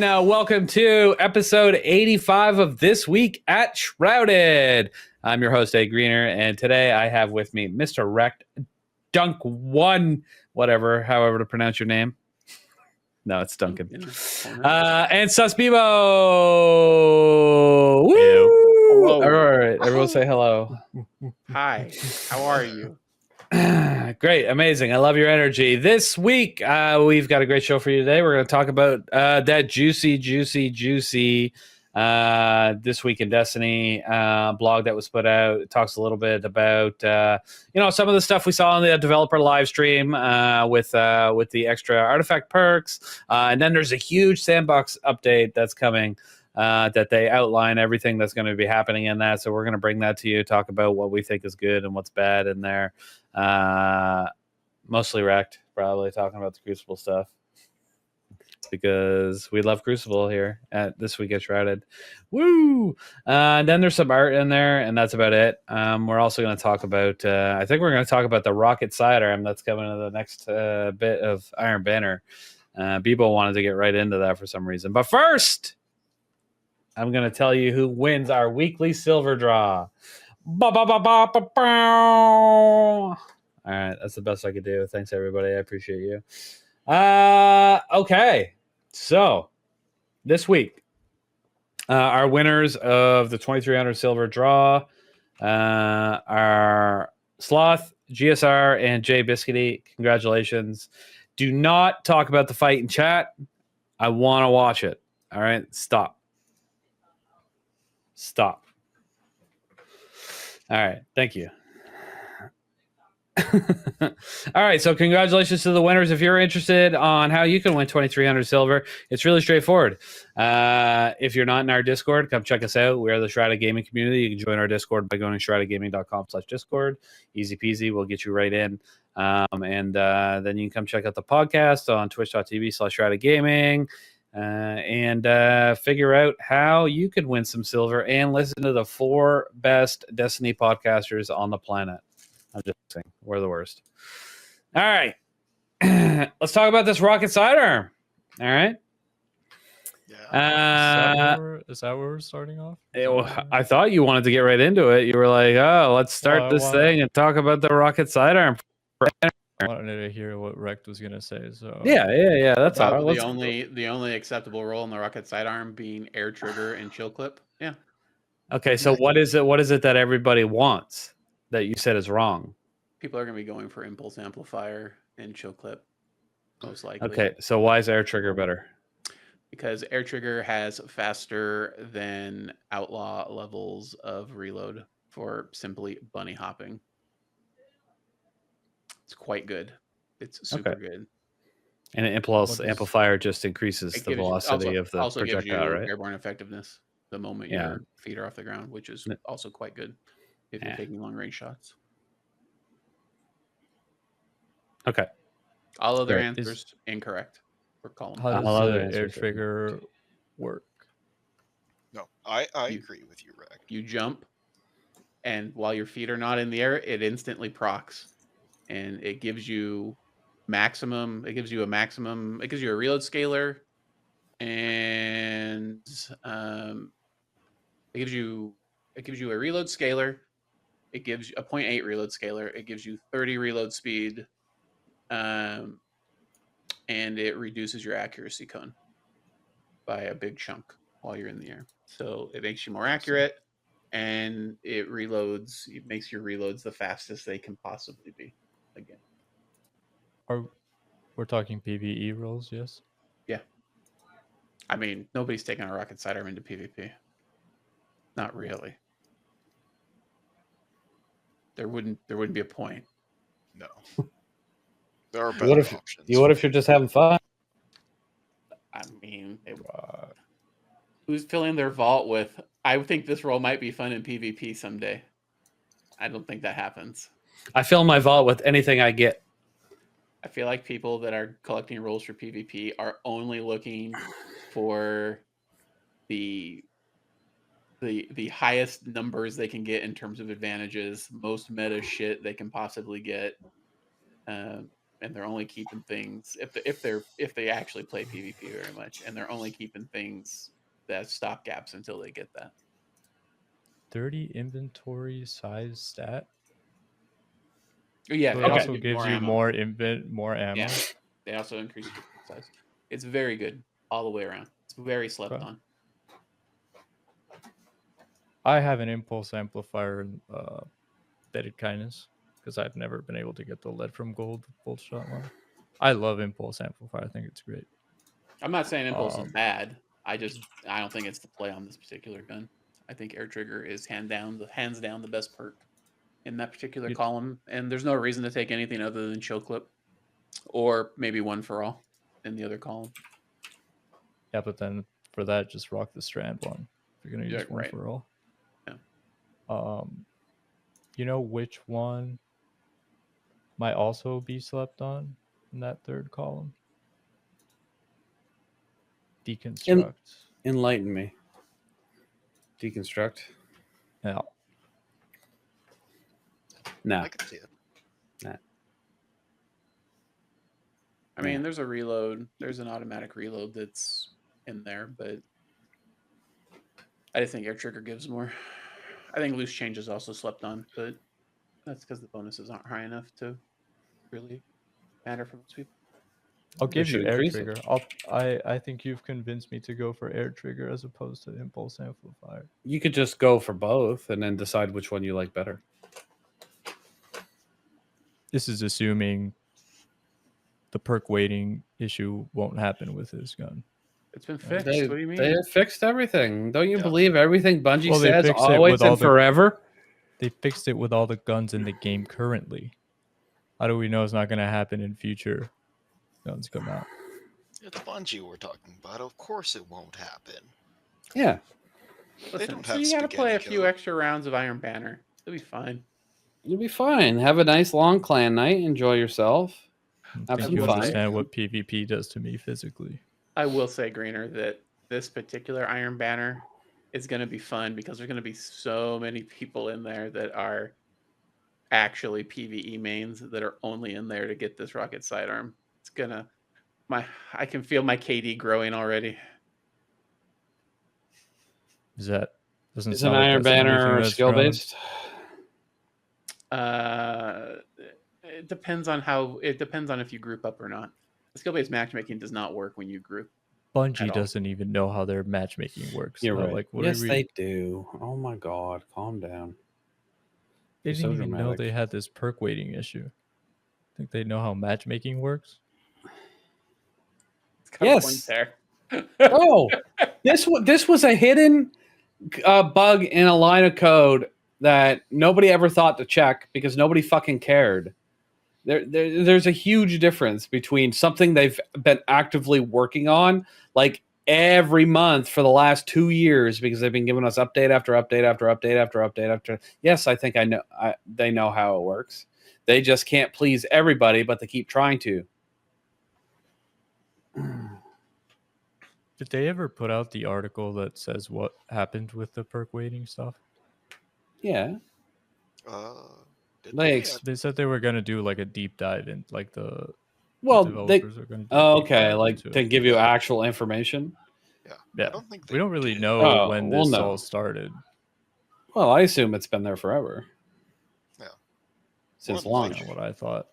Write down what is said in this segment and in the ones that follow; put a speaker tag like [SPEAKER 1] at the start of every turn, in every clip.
[SPEAKER 1] everyone. Welcome to episode 85 of This Week at Shrouded. I'm your host, A. Greener, and today I have with me Mr. Wrecked Dunk One, however to pronounce your name. No, it's Duncan. And Sus Bebo. Woo! Hello. All right, everyone say hello.
[SPEAKER 2] Hi, how are you?
[SPEAKER 1] Great, amazing. I love your energy. This week, we've got a great show for you today. We're going to talk about that juicy This Week in Destiny blog that was put out. It talks a little bit about some of the stuff we saw on the developer live stream with the extra artifact perks, and then there's a huge Sandbox update that's coming. That they outline everything that's going to be happening in that. So we're going to bring that to you, talk about what we think is good and what's bad in there. Mostly Wrecked, probably talking about the Crucible stuff. Because we love Crucible here at This Week at Shrouded. Woo! And then there's some art in there, and that's about it. We're also going to talk about, I think we're going to talk about the Rocket Sidearm that's coming in the next bit of Iron Banner. Bebo wanted to get right into that for some reason. But first, I'm going to tell you who wins our weekly silver draw. All right, that's the best I could do. Thanks, everybody. I appreciate you. Okay, so this week, our winners of the 2300 silver draw are SlothGSR and Jbiscuity. Congratulations. Do not talk about the fight in chat. I want to watch it. All right, stop. All right. Thank you. All right. So congratulations to the winners. If you're interested on how you can win 2,300 silver, it's really straightforward. If you're not in our Discord, come check us out. We are the Shrouded Gaming community. You can join our Discord by going to shroudedgaming.com/Discord. Easy peasy. We'll get you right in. And then you can come check out the podcast on twitch.tv/shroudedgaming. And figure out how you could win some silver and listen to the 4 best Destiny podcasters on the planet. I'm just saying, we're the worst. All right. Let's talk about this Rocket Sidearm. All right.
[SPEAKER 3] Yeah. Is that where we're starting off?
[SPEAKER 1] I thought you wanted to get right into it. You were like, oh, let's start this thing and talk about the Rocket Sidearm.
[SPEAKER 3] I wanted to hear what Wrecked was gonna say. So
[SPEAKER 1] yeah. That's all.
[SPEAKER 2] The only acceptable role in the Rocket Sidearm being air trigger and chill clip. Yeah.
[SPEAKER 1] Okay, so what is it that everybody wants that you said is wrong?
[SPEAKER 2] People are gonna be going for impulse amplifier and chill clip, most likely.
[SPEAKER 1] Okay, so why is air trigger better?
[SPEAKER 2] Because air trigger has faster than outlaw levels of reload for simply bunny hopping. It's quite good. It's super good.
[SPEAKER 1] And an impulse amplifier just increases the velocity of the projectile,
[SPEAKER 2] gives you
[SPEAKER 1] right?
[SPEAKER 2] Airborne effectiveness the moment your feet are off the ground, which is also quite good if you're taking long range shots.
[SPEAKER 1] Okay.
[SPEAKER 2] All other answers incorrect for column.
[SPEAKER 3] How does the air trigger work?
[SPEAKER 4] No, I agree with you, Reg.
[SPEAKER 2] You jump, and while your feet are not in the air, it instantly procs. And it gives you maximum. It gives you a reload scalar, and it gives you a reload scalar. It gives you a 0.8 reload scalar. It gives you 30 reload speed, and it reduces your accuracy cone by a big chunk while you're in the air. So it makes you more accurate, and it makes your reloads the fastest they can possibly be. Again,
[SPEAKER 3] we're talking PvE rolls, yes?
[SPEAKER 2] Yeah. I mean, nobody's taking a Rocket Sidearm into PvP. Not really. There wouldn't be a point.
[SPEAKER 4] No. There are better options.
[SPEAKER 1] What if you're just having fun?
[SPEAKER 2] I mean, who's filling their vault with, I think this role might be fun in PvP someday. I don't think that happens.
[SPEAKER 1] I fill my vault with anything I get.
[SPEAKER 2] I feel like people that are collecting rolls for PvP are only looking for the highest numbers they can get in terms of advantages, most meta shit they can possibly get. and they're only keeping things if they actually play PvP very much, and they're only keeping things that stop gaps until they get that.
[SPEAKER 3] 30 inventory size stat.
[SPEAKER 2] Yeah,
[SPEAKER 3] So
[SPEAKER 2] it
[SPEAKER 3] it
[SPEAKER 1] Okay.
[SPEAKER 3] also gives you
[SPEAKER 2] ammo.
[SPEAKER 3] more ammo.
[SPEAKER 2] Yeah, they also increase your size. It's very good all the way around. It's very slept
[SPEAKER 3] Okay.
[SPEAKER 2] on.
[SPEAKER 3] I have an impulse amplifier Betted Kindness because I've never been able to get the lead from gold bolt shot one. I love impulse amplifier. I think it's great.
[SPEAKER 2] I'm not saying impulse is bad. I don't think it's the play on this particular gun. I think air trigger is hands down the best perk in that particular column, and there's no reason to take anything other than chill clip, or maybe one for all in the other column.
[SPEAKER 3] Yeah, but then for that, just rock the strand one. If you're gonna use one
[SPEAKER 2] right.
[SPEAKER 3] for all.
[SPEAKER 2] Yeah.
[SPEAKER 3] You know which one might also be slept on in that third column? Deconstruct.
[SPEAKER 1] Enlighten me. Deconstruct.
[SPEAKER 3] Yeah.
[SPEAKER 1] No.
[SPEAKER 4] I can see it.
[SPEAKER 2] I mean, there's a reload. There's an automatic reload that's in there, but I think air trigger gives more. I think loose change is also slept on, but that's because the bonuses aren't high enough to really matter for most people.
[SPEAKER 3] I'll give you
[SPEAKER 1] should
[SPEAKER 3] air
[SPEAKER 1] increase it.
[SPEAKER 3] trigger. I think you've convinced me to go for air trigger as opposed to impulse amplifier.
[SPEAKER 1] You could just go for both and then decide which one you like better.
[SPEAKER 3] This is assuming the perk weighting issue won't happen with this gun.
[SPEAKER 2] It's been fixed.
[SPEAKER 1] They,
[SPEAKER 2] What do you mean?
[SPEAKER 1] They fixed everything. Don't you
[SPEAKER 4] Yeah.
[SPEAKER 1] believe everything Bungie
[SPEAKER 3] Well, they
[SPEAKER 1] says
[SPEAKER 3] fixed it
[SPEAKER 1] always
[SPEAKER 3] with all
[SPEAKER 1] and
[SPEAKER 3] the-
[SPEAKER 1] forever?
[SPEAKER 3] They fixed it with all the guns in the game currently. How do we know it's not going to happen in future guns come out?
[SPEAKER 4] It's Bungie we're talking about. Of course it won't happen.
[SPEAKER 1] Yeah.
[SPEAKER 2] Listen,
[SPEAKER 4] don't
[SPEAKER 2] so
[SPEAKER 4] have
[SPEAKER 2] you got to play a
[SPEAKER 4] spaghetti
[SPEAKER 2] few
[SPEAKER 4] code.
[SPEAKER 2] extra rounds of Iron Banner. It'll be fine.
[SPEAKER 1] You'll be fine. Have a nice long clan night. Enjoy yourself.
[SPEAKER 3] I
[SPEAKER 1] Have
[SPEAKER 3] think
[SPEAKER 1] some
[SPEAKER 3] you
[SPEAKER 1] fun.
[SPEAKER 3] understand what PvP does to me physically.
[SPEAKER 2] I will say, Greener, that this particular Iron Banner is going to be fun because there's going to be so many people in there that are actually PvE mains that are only in there to get this rocket sidearm. It's gonna I can feel my KD growing already.
[SPEAKER 3] Doesn't
[SPEAKER 1] Is
[SPEAKER 3] sound
[SPEAKER 1] an
[SPEAKER 3] like
[SPEAKER 1] Iron
[SPEAKER 3] that's the only thing
[SPEAKER 1] Banner
[SPEAKER 3] that's
[SPEAKER 1] skill
[SPEAKER 3] grown.
[SPEAKER 1] based?
[SPEAKER 2] It depends on if you group up or not. Skill-based matchmaking does not work when you group.
[SPEAKER 3] Bungie
[SPEAKER 2] all.
[SPEAKER 3] doesn't even know how their matchmaking works.
[SPEAKER 1] You're right.
[SPEAKER 3] Like, what
[SPEAKER 1] Yes,
[SPEAKER 3] are we...
[SPEAKER 1] they do. Oh my god, calm down.
[SPEAKER 3] They
[SPEAKER 1] You're
[SPEAKER 3] didn't
[SPEAKER 1] so
[SPEAKER 3] even know
[SPEAKER 1] dramatic.
[SPEAKER 3] they had this perk weighting issue. Think they know how matchmaking works?
[SPEAKER 2] It's got a point there.
[SPEAKER 1] Oh, this was a hidden bug in a line of code that nobody ever thought to check because nobody fucking cared. There's a huge difference between something they've been actively working on, like every month for the last 2 years, because they've been giving us update after update after update after update after. Yes, I think they know how it works. They just can't please everybody, but they keep trying to.
[SPEAKER 3] Did they ever put out the article that says what happened with the perk weighting stuff?
[SPEAKER 1] Yeah.
[SPEAKER 3] They said they were going to do like a deep dive in, like the developers are going to do.
[SPEAKER 1] Okay, like to give you actual information.
[SPEAKER 3] Yeah, we don't really know when this all started.
[SPEAKER 1] Well, I assume it's been there forever.
[SPEAKER 4] Yeah,
[SPEAKER 1] since launch.
[SPEAKER 3] What I thought.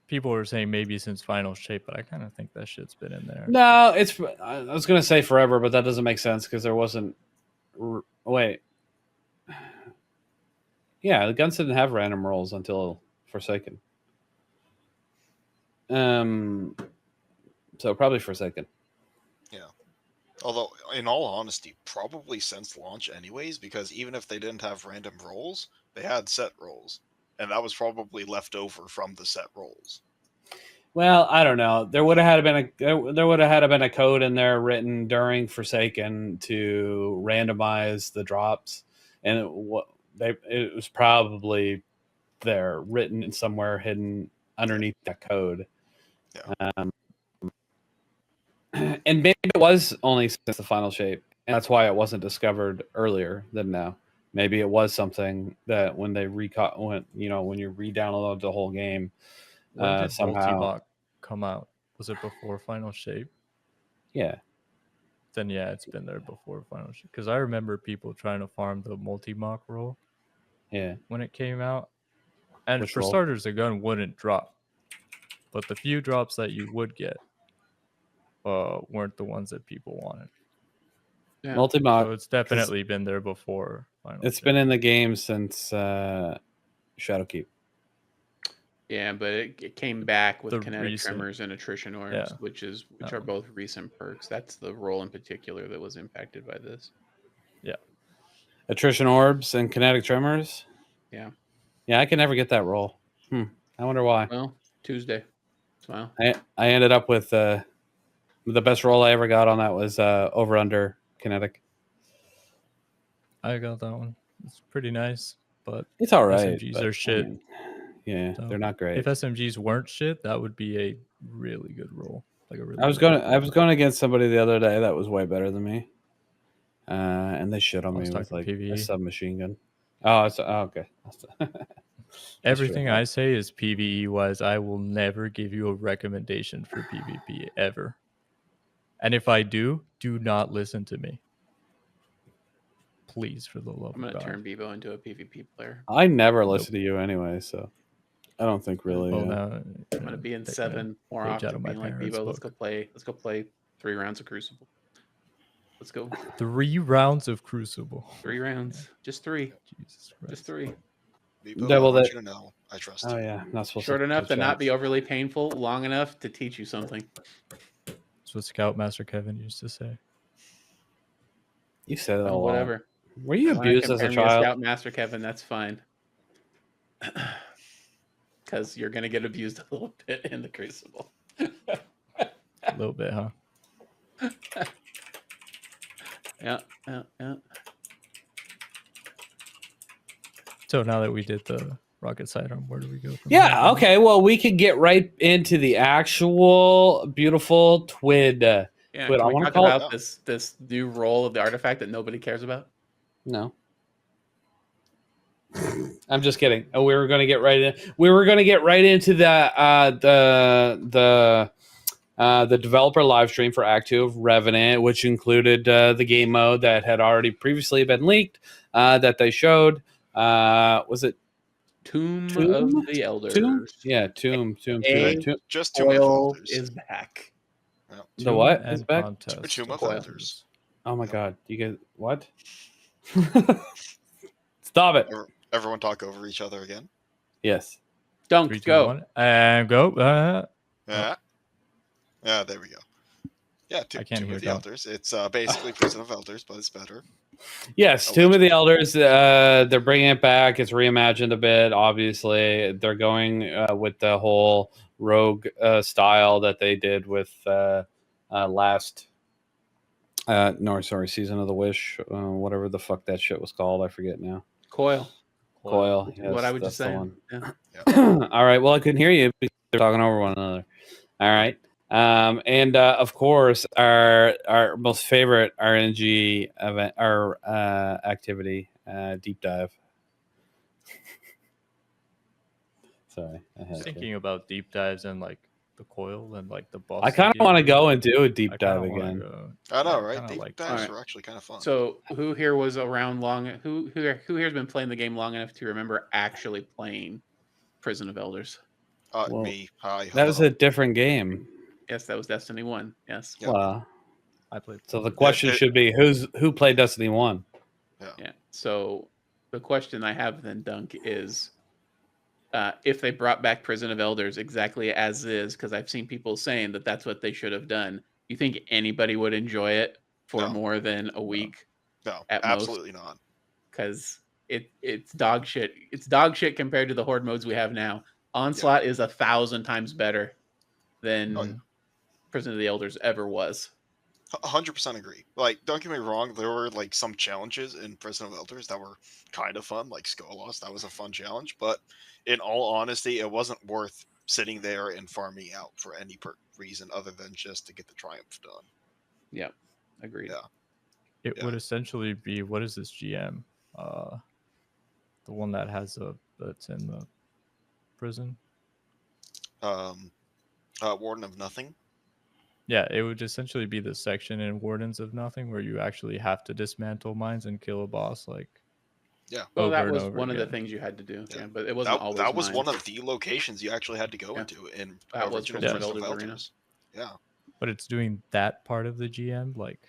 [SPEAKER 3] People were saying maybe since final shape, but I kind of think that shit's been in there.
[SPEAKER 1] No, I was going to say forever, but that doesn't make sense because there wasn't. Wait. Yeah, the guns didn't have random rolls until Forsaken. So probably Forsaken.
[SPEAKER 4] Yeah. Although, in all honesty, probably since launch anyways, because even if they didn't have random rolls, they had set rolls. And that was probably left over from the set rolls.
[SPEAKER 1] Well, I don't know. There would have had been a code in there written during Forsaken to randomize the drops, and it was probably there written somewhere hidden underneath that code.
[SPEAKER 4] Yeah.
[SPEAKER 1] And maybe it was only since the final shape, and that's why it wasn't discovered earlier than now. Maybe it was something that when they when you re-download the whole game,
[SPEAKER 3] When did
[SPEAKER 1] somehow.
[SPEAKER 3] Multi-Mock come out? Was it before Final Shape?
[SPEAKER 1] Yeah.
[SPEAKER 3] Then yeah, it's been there before Final Shape. Because I remember people trying to farm the Multi-Mock roll
[SPEAKER 1] Yeah.
[SPEAKER 3] when it came out. And
[SPEAKER 1] Which
[SPEAKER 3] for
[SPEAKER 1] roll?
[SPEAKER 3] starters, the gun wouldn't drop. But the few drops that you would get weren't the ones that people wanted.
[SPEAKER 2] Yeah.
[SPEAKER 1] Multi-Mock.
[SPEAKER 3] So it's definitely been there before Final
[SPEAKER 1] It's
[SPEAKER 3] Shape.
[SPEAKER 1] been in the game since Shadowkeep.
[SPEAKER 2] Yeah, but it came back with
[SPEAKER 3] The
[SPEAKER 2] kinetic
[SPEAKER 3] recent-
[SPEAKER 2] tremors and attrition orbs,
[SPEAKER 3] Yeah.
[SPEAKER 2] which
[SPEAKER 3] That
[SPEAKER 2] are
[SPEAKER 3] one.
[SPEAKER 2] both recent perks. That's the role in particular that was impacted by this.
[SPEAKER 1] Attrition orbs and kinetic tremors.
[SPEAKER 2] Yeah.
[SPEAKER 1] Yeah, I can never get that roll. I wonder why.
[SPEAKER 2] Well, Tuesday. Smile.
[SPEAKER 1] I ended up with the best roll I ever got on that was over under kinetic.
[SPEAKER 3] I got that one. It's pretty nice, but
[SPEAKER 1] It's all right.
[SPEAKER 3] SMGs
[SPEAKER 1] but,
[SPEAKER 3] are shit.
[SPEAKER 1] I mean, yeah,
[SPEAKER 3] So,
[SPEAKER 1] they're not great.
[SPEAKER 3] if SMGs weren't shit, that would be a really good roll. Like a really.
[SPEAKER 1] I was going against somebody the other day that was way better than me, and they shit on
[SPEAKER 3] I was
[SPEAKER 1] me with
[SPEAKER 3] talking
[SPEAKER 1] like a
[SPEAKER 3] PvE.
[SPEAKER 1] submachine gun. Oh, okay.
[SPEAKER 3] Everything I say is PvE wise. I will never give you a recommendation for PvP ever. And if I do not listen to me. Please, for the love
[SPEAKER 2] I'm
[SPEAKER 3] of
[SPEAKER 2] going to
[SPEAKER 3] God.
[SPEAKER 2] turn Bebo into a PvP player.
[SPEAKER 1] I never listen to you anyway, so I don't think really.
[SPEAKER 3] Well, now,
[SPEAKER 2] I'm going to be in
[SPEAKER 3] take
[SPEAKER 2] 7 more
[SPEAKER 3] page out
[SPEAKER 2] often
[SPEAKER 3] of my
[SPEAKER 2] being like,
[SPEAKER 3] parents'
[SPEAKER 2] Bebo, let's
[SPEAKER 3] book.
[SPEAKER 2] go play 3 rounds of Crucible. Let's go.
[SPEAKER 3] 3 rounds of Crucible.
[SPEAKER 2] 3 rounds. Just 3.
[SPEAKER 3] Jesus Christ.
[SPEAKER 2] Just 3.
[SPEAKER 4] Bebo,
[SPEAKER 1] Devil
[SPEAKER 4] I want
[SPEAKER 1] that-
[SPEAKER 4] you to know I trust
[SPEAKER 1] Oh
[SPEAKER 4] you.
[SPEAKER 1] yeah, not supposed
[SPEAKER 2] Short
[SPEAKER 1] to
[SPEAKER 2] enough to
[SPEAKER 1] touch
[SPEAKER 2] not be
[SPEAKER 1] that.
[SPEAKER 2] overly painful, long enough to teach you something.
[SPEAKER 3] That's what Scoutmaster Kevin used to say.
[SPEAKER 1] You said it a
[SPEAKER 2] Oh,
[SPEAKER 1] lot.
[SPEAKER 2] whatever.
[SPEAKER 1] Were you
[SPEAKER 2] Wanna
[SPEAKER 1] abused as
[SPEAKER 2] compare
[SPEAKER 1] a
[SPEAKER 2] me to
[SPEAKER 1] child?
[SPEAKER 2] Scoutmaster Kevin, that's fine. Because you're going to get abused a little bit in the Crucible.
[SPEAKER 3] A little bit, huh?
[SPEAKER 2] Yeah.
[SPEAKER 3] So now that we did the rocket sidearm, where do we go from
[SPEAKER 1] Yeah.
[SPEAKER 3] here?
[SPEAKER 1] Okay. Well, we could get right into the actual beautiful TWID.
[SPEAKER 2] Yeah,
[SPEAKER 1] TWID.
[SPEAKER 2] can
[SPEAKER 1] I
[SPEAKER 2] we
[SPEAKER 1] want to
[SPEAKER 2] talk
[SPEAKER 1] call
[SPEAKER 2] about
[SPEAKER 1] it.
[SPEAKER 2] this new role of the artifact that nobody cares about?
[SPEAKER 1] No. I'm just kidding. Oh, we were going to get right in. We were going to get right into the developer live stream for Act 2 of Revenant, which included the game mode that had already previously been leaked that they showed. Was it
[SPEAKER 2] Tomb
[SPEAKER 1] Tomb?
[SPEAKER 2] of the Elders.
[SPEAKER 1] Tomb? Yeah, Tomb.
[SPEAKER 4] Just Tomb of
[SPEAKER 2] Oil
[SPEAKER 4] Elders.
[SPEAKER 2] is back.
[SPEAKER 4] Yeah.
[SPEAKER 1] The what
[SPEAKER 3] Tomb
[SPEAKER 1] is
[SPEAKER 3] and
[SPEAKER 1] back?
[SPEAKER 3] Contest.
[SPEAKER 4] Tomb of
[SPEAKER 2] Coil.
[SPEAKER 4] Elders.
[SPEAKER 1] Oh my god. You get what? Stop it.
[SPEAKER 4] Everyone talk over each other again.
[SPEAKER 1] Yes.
[SPEAKER 2] Dunk,
[SPEAKER 3] 3, 2,
[SPEAKER 2] go.
[SPEAKER 3] 1, and go.
[SPEAKER 4] Yeah. Yeah, there we go. Yeah,
[SPEAKER 3] I can't
[SPEAKER 4] Tomb
[SPEAKER 3] hear
[SPEAKER 4] of the
[SPEAKER 3] Dunk.
[SPEAKER 4] Elders. It's basically Prison of Elders, but it's better.
[SPEAKER 1] Yes, Tomb of the Elders. They're bringing it back. It's reimagined a bit. Obviously, they're going with the whole rogue style that they did with last. Season of the Wish, whatever the fuck that shit was called. I forget now.
[SPEAKER 2] Coil.
[SPEAKER 1] Coil.
[SPEAKER 2] Which is
[SPEAKER 1] Yes,
[SPEAKER 2] what I was
[SPEAKER 1] that's
[SPEAKER 2] just
[SPEAKER 1] the
[SPEAKER 2] saying.
[SPEAKER 1] one.
[SPEAKER 2] Yeah.
[SPEAKER 1] All right. Well, I couldn't hear you because they're talking over one another. All right. And of course, our most favorite RNG event, our activity, deep dive. Sorry, I had to.
[SPEAKER 3] Thinking about deep dives and like the coil and like the boss.
[SPEAKER 1] I kind of want to go and do a deep
[SPEAKER 3] I kinda
[SPEAKER 1] dive
[SPEAKER 3] wanna
[SPEAKER 1] again.
[SPEAKER 3] go.
[SPEAKER 4] I know,
[SPEAKER 3] Yeah,
[SPEAKER 4] right?
[SPEAKER 3] kinda
[SPEAKER 4] Deep
[SPEAKER 3] like
[SPEAKER 4] dives
[SPEAKER 2] Alright.
[SPEAKER 4] were actually kind of fun.
[SPEAKER 2] So who here was around long? Who here's been playing the game long enough to remember actually playing Prison of Elders?
[SPEAKER 1] Well,
[SPEAKER 4] me. Hi.
[SPEAKER 1] That was
[SPEAKER 4] hello.
[SPEAKER 1] a different game.
[SPEAKER 2] Yes, that was Destiny 1. Yes.
[SPEAKER 4] Yeah.
[SPEAKER 1] Well,
[SPEAKER 3] I played.
[SPEAKER 1] so the question
[SPEAKER 4] it-
[SPEAKER 1] should be who played Destiny 1?
[SPEAKER 2] Yeah. So the question I have then, Dunk, is if they brought back Prison of Elders exactly as is, because I've seen people saying that that's what they should have done. You think anybody would enjoy it for
[SPEAKER 4] No.
[SPEAKER 2] more than a week?
[SPEAKER 4] No,
[SPEAKER 2] at most.
[SPEAKER 4] absolutely not.
[SPEAKER 2] Because it's dog shit. It's dog shit compared to the horde modes we have now. Onslaught is 1,000 times better than
[SPEAKER 4] Oh, yeah.
[SPEAKER 2] Prison of the Elders ever was.
[SPEAKER 4] 100% agree. Like, don't get me wrong, there were like some challenges in Prison of Elders that were kind of fun, like Skolos. That was a fun challenge, but in all honesty, it wasn't worth sitting there and farming out for any reason other than just to get the triumph done.
[SPEAKER 2] Yeah, agreed.
[SPEAKER 4] Yeah.
[SPEAKER 3] It would essentially be, what is this GM? The one that has that's in the prison.
[SPEAKER 4] Warden of Nothing.
[SPEAKER 3] Yeah, it would essentially be the section in Wardens of Nothing where you actually have to dismantle mines and kill a boss like
[SPEAKER 2] Well,
[SPEAKER 3] over
[SPEAKER 2] that
[SPEAKER 3] and
[SPEAKER 2] was
[SPEAKER 3] over
[SPEAKER 2] one of the
[SPEAKER 3] again.
[SPEAKER 2] things you had to do.
[SPEAKER 4] Yeah.
[SPEAKER 2] Yeah, but it wasn't always
[SPEAKER 4] That was
[SPEAKER 2] mine.
[SPEAKER 4] one of the locations you actually had to go
[SPEAKER 2] Yeah.
[SPEAKER 4] into in
[SPEAKER 2] That was
[SPEAKER 4] original
[SPEAKER 2] Prison
[SPEAKER 4] Prison
[SPEAKER 2] of
[SPEAKER 4] of
[SPEAKER 2] Elders Arena.
[SPEAKER 4] Elders. Yeah.
[SPEAKER 3] But it's doing that part of the GM like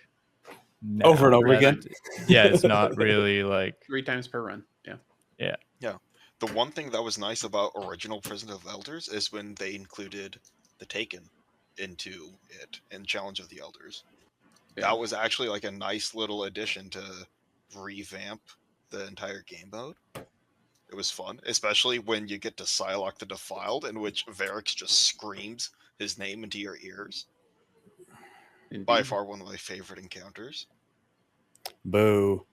[SPEAKER 1] Over and
[SPEAKER 3] now,
[SPEAKER 1] over
[SPEAKER 3] rather
[SPEAKER 1] again?
[SPEAKER 3] Yeah, it's not really like
[SPEAKER 2] 3 times per run. Yeah.
[SPEAKER 3] yeah.
[SPEAKER 4] The one thing that was nice about original Prison of Elders is when they included the Taken into it in Challenge of the Elders.
[SPEAKER 2] Yeah.
[SPEAKER 4] That was actually like a nice little addition to revamp the entire game mode. It was fun, especially when you get to Psylocke the Defiled, in which Varix just screams his name into your ears.
[SPEAKER 2] Indeed.
[SPEAKER 4] By far one of my favorite encounters.
[SPEAKER 1] Boo.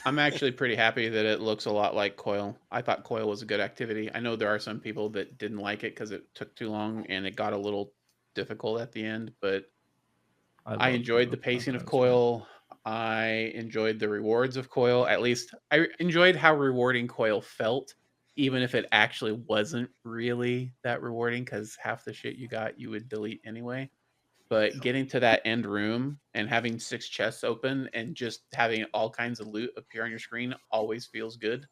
[SPEAKER 2] I'm actually pretty happy that it looks a lot like Coil. I thought Coil was a good activity. I know there are some people that didn't like it because it took too long and it got a little difficult at the end, but I enjoyed the pacing of Coil. I enjoyed the rewards of Coil. At least I enjoyed how rewarding Coil felt, even if it actually wasn't really that rewarding because half the shit you got you would delete anyway. But
[SPEAKER 4] Yep.
[SPEAKER 2] getting to that end room and having 6 chests open and just having all kinds of loot appear on your screen always feels good.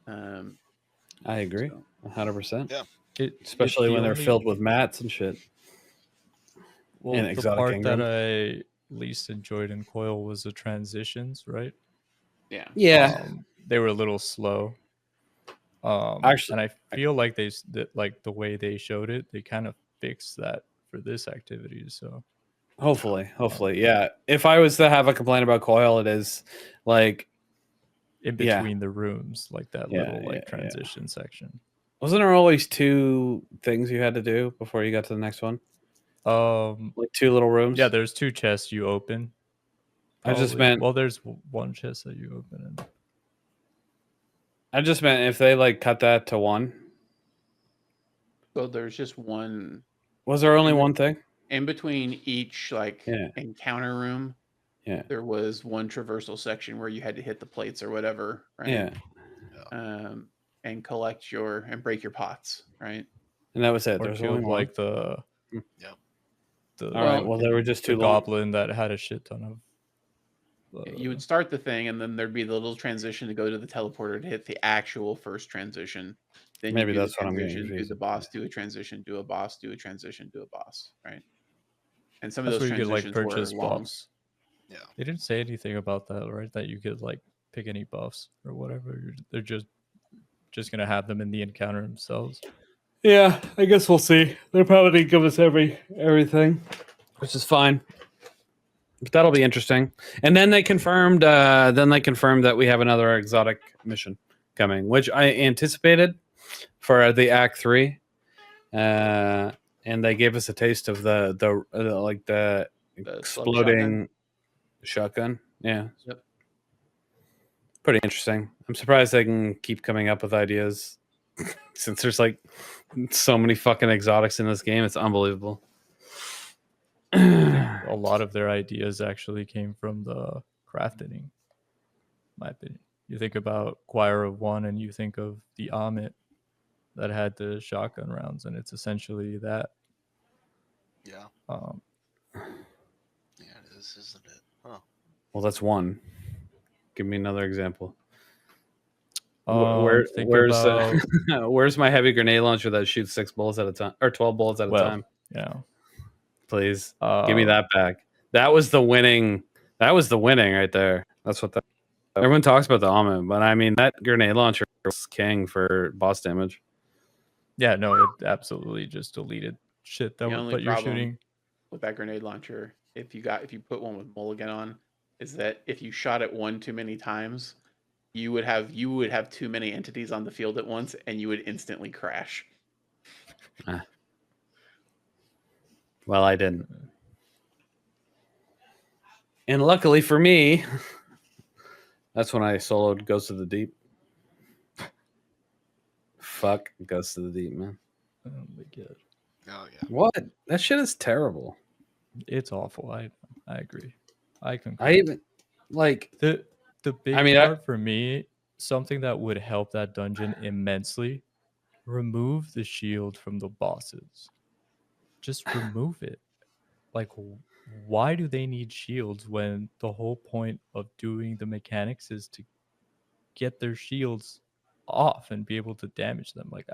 [SPEAKER 1] I agree.
[SPEAKER 2] So,
[SPEAKER 1] 100%.
[SPEAKER 4] Yeah.
[SPEAKER 1] Especially when they're filled with mats and shit.
[SPEAKER 3] Well,
[SPEAKER 1] in
[SPEAKER 3] the
[SPEAKER 1] Exotic
[SPEAKER 3] part
[SPEAKER 1] Kingdom.
[SPEAKER 3] that I least enjoyed in Coil was the transitions, right?
[SPEAKER 2] yeah.
[SPEAKER 1] Yeah.
[SPEAKER 3] They were a little slow.
[SPEAKER 1] Actually-
[SPEAKER 3] and I feel like like the way they showed it, they kind of fixed that for this activity. So
[SPEAKER 1] Hopefully. Yeah. If I was to have a complaint about Coil, it is like
[SPEAKER 3] in
[SPEAKER 1] Yeah.
[SPEAKER 3] between the rooms, like that
[SPEAKER 1] Yeah,
[SPEAKER 3] little like
[SPEAKER 1] yeah.
[SPEAKER 3] transition section.
[SPEAKER 1] Wasn't there always 2 things you had to do before you got to the next one? Like 2 little rooms?
[SPEAKER 3] Yeah, there's 2 chests you open.
[SPEAKER 1] I just
[SPEAKER 3] probably.
[SPEAKER 1] meant
[SPEAKER 3] Well, there's one chest that you open and
[SPEAKER 1] I just meant if they like cut that to 1.
[SPEAKER 2] So there's just one
[SPEAKER 1] Was there only
[SPEAKER 2] in
[SPEAKER 1] one thing?
[SPEAKER 2] in between each like
[SPEAKER 1] Yeah.
[SPEAKER 2] encounter room.
[SPEAKER 1] Yeah.
[SPEAKER 2] There was one traversal section where you had to hit the plates or whatever, right?
[SPEAKER 1] Yeah.
[SPEAKER 2] And collect and break your pots, right?
[SPEAKER 1] And that was it.
[SPEAKER 3] or
[SPEAKER 1] There's only
[SPEAKER 3] killed
[SPEAKER 1] one.
[SPEAKER 3] like the
[SPEAKER 1] All right. Well, there were just 2
[SPEAKER 3] the goblin that had a shit ton of.
[SPEAKER 2] You would start the thing, and then there'd be the little transition to go to the teleporter to hit the actual first transition. Then
[SPEAKER 1] Maybe
[SPEAKER 2] you do
[SPEAKER 1] that's
[SPEAKER 2] the
[SPEAKER 1] what I'm getting
[SPEAKER 2] transition, do
[SPEAKER 1] confused.
[SPEAKER 2] the boss, do a transition, do a boss, do a transition, do a boss, right? And some
[SPEAKER 3] That's
[SPEAKER 2] of those
[SPEAKER 3] where you could like
[SPEAKER 2] transitions
[SPEAKER 3] purchase
[SPEAKER 2] were long.
[SPEAKER 3] buffs.
[SPEAKER 4] Yeah.
[SPEAKER 3] They didn't say anything about that, right? That you could like pick any buffs or whatever. They're just gonna have them in the encounter themselves.
[SPEAKER 1] Yeah, I guess we'll see. They're probably going to give us everything, which is fine. But that'll be interesting. And then they confirmed that we have another exotic mission coming, which I anticipated for the Act 3. And they gave us a taste of the exploding shotgun. Yeah.
[SPEAKER 2] Yep.
[SPEAKER 1] Pretty interesting. I'm surprised they can keep coming up with ideas since there's like so many fucking exotics in this game. It's unbelievable.
[SPEAKER 3] A lot of their ideas actually came from the crafting, my opinion. You think about Choir of One and you think of the Amit that had the shotgun rounds, and it's essentially that.
[SPEAKER 4] Yeah. Yeah, it is, isn't it? Huh.
[SPEAKER 1] Well, that's one. Give me another example.
[SPEAKER 3] Where's
[SPEAKER 1] Where's my heavy grenade launcher that shoots 6 bullets at a time or 12 bullets at a time?
[SPEAKER 3] Yeah.
[SPEAKER 1] Please give me that back. That was the winning right there. That's what everyone talks about the Amit, but I mean that grenade launcher was king for boss damage.
[SPEAKER 3] Yeah, no, it absolutely just deleted shit that you're shooting.
[SPEAKER 2] With that grenade launcher, if you put one with mulligan on, is that if you shot it one too many times, you would have too many entities on the field at once, and you would instantly crash.
[SPEAKER 1] Well, I didn't. And luckily for me, that's when I soloed Ghost of the Deep. Fuck Ghost of the Deep, man.
[SPEAKER 3] Oh my god.
[SPEAKER 4] Oh yeah.
[SPEAKER 1] What? That shit is terrible.
[SPEAKER 3] It's awful. I agree. I concur.
[SPEAKER 1] I even like
[SPEAKER 3] the big part for me, something that would help that dungeon immensely remove the shield from the bosses. Just remove it. Like, why do they need shields when the whole point of doing the mechanics is to get their shields off and be able to damage them? Like,